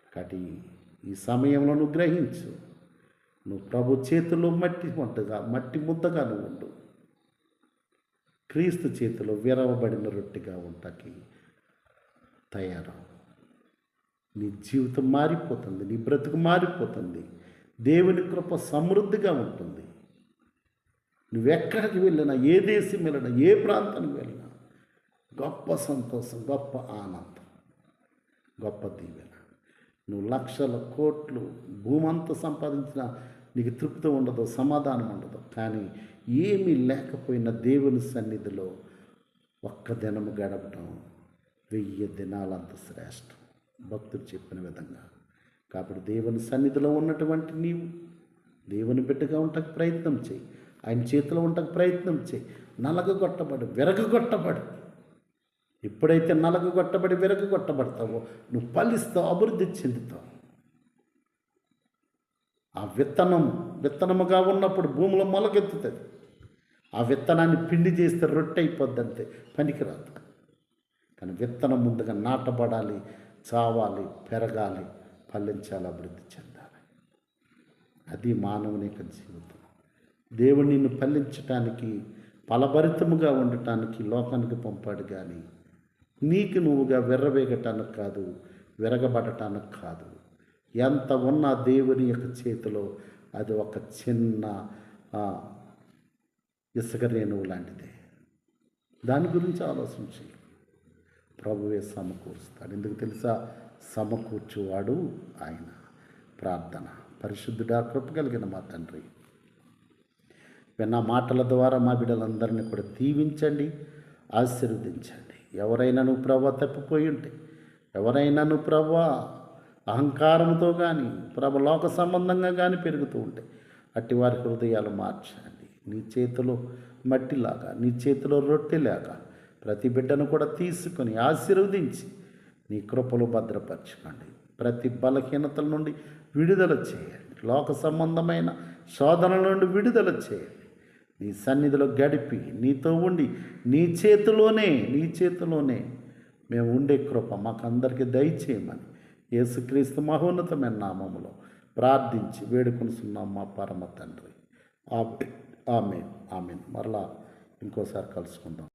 కాబట్టి ఈ సమయంలో నువ్వు గ్రహించు, నువ్వు ప్రభు చేతిలో మట్టి ముద్దగా నువ్వు ఉండు. క్రీస్తు చేతిలో విరవబడిన రొట్టెగా ఉంటాకి తయారవు. నీ జీవితం మారిపోతుంది, నీ బ్రతుకు మారిపోతుంది. దేవుని కృప సమృద్ధిగా ఉంటుంది. నువ్వెక్కడికి వెళ్ళినా, ఏ దేశం వెళ్ళినా, ఏ ప్రాంతానికి వెళ్ళినా గొప్ప సంతోషం, గొప్ప ఆనందం, గొప్ప దీవెన. నువ్వు లక్షల కోట్లు భూమంతా సంపాదించినా నీకు తృప్తి ఉండదు, సమాధానం ఉండదు. కానీ ఏమీ లేకపోయినా దేవుని సన్నిధిలో ఒక్క దినము గడపడం 1000 దినాలంత శ్రేష్టం, భక్తుడు చెప్పిన విధంగా. కాబట్టి దేవుని సన్నిధిలో ఉన్నటువంటి నీవు దేవుని బిడ్డగా ఉండటానికి ప్రయత్నం చేయి, ఆయన చేతిలో ఉండటానికి ప్రయత్నం చేయి. నలగగొట్టబడి విరగగొట్టబడి, ఎప్పుడైతే నలగగొట్టబడి విరగగొట్టబడతావో నువ్వు ఫలిస్తావు, అభివృద్ధి చెందుతావు. ఆ విత్తనముగా ఉన్నప్పుడు భూమిలో మొలకెత్తుతుంది. ఆ విత్తనాన్ని పిండి చేస్తే రొట్టె అయిపోద్ది, అంతే, పనికిరాదు. కానీ విత్తనం ముందుగా నాటబడాలి, చావాలి, పెరగాలి, ఫలించాలి, అభివృద్ధి చెందాలి. అది మానవుని యొక్క జీవితం. దేవుడు నిన్ను ఫలించటానికి, ఫలభరితముగా ఉండటానికి లోకానికి పంపాడు. కానీ నీకు నువ్వుగా విర్రవేగటానికి కాదు, విరగబడటానికి కాదు. ఎంత ఉన్నా దేవుని యొక్క చేతిలో అది ఒక చిన్న ఇసుక రేణువు లాంటిదే. దాని గురించి ఆలోచించి ప్రభువే సమకూరుస్తాడు. ఎందుకు తెలుసా? సమకూర్చువాడు ఆయన. ప్రార్థన. పరిశుద్ధుడా, కృప కలిగిన మా తండ్రి, విన్న మాటల ద్వారా మా బిడ్డలందరినీ కూడా దీవించండి, ఆశీర్వదించండి. ఎవరైనా నువ్వు ప్రభా తప్పిపోయి ఉంటే, ఎవరైనా నువ్వు ప్రభా అహంకారంతో కానీ లోక సంబంధంగా కానీ పెరుగుతూ ఉంటే అట్టి వారి హృదయాలు మార్చండి. నీ చేతిలో మట్టిలాగా, నీ చేతిలో రొట్టెలాగా ప్రతి బిడ్డను కూడా తీసుకొని ఆశీర్వదించి నీ కృపలో భద్రపరచుకోండి. ప్రతి బలహీనతల నుండి విడుదల చేయండి. లోక సంబంధమైన శోధనల నుండి విడుదల చేయండి. నీ సన్నిధిలో గడిపి నీతో ఉండి నీ చేతిలోనే మేము ఉండే కృప మాకందరికీ దయచేయమని యేసుక్రీస్తు మహోన్నతమైన నామములో ప్రార్థించి వేడుకొనుచున్నాం మా పరమ తండ్రి. ఆమెన్. మరలా ఇంకోసారి కలుసుకుందాం.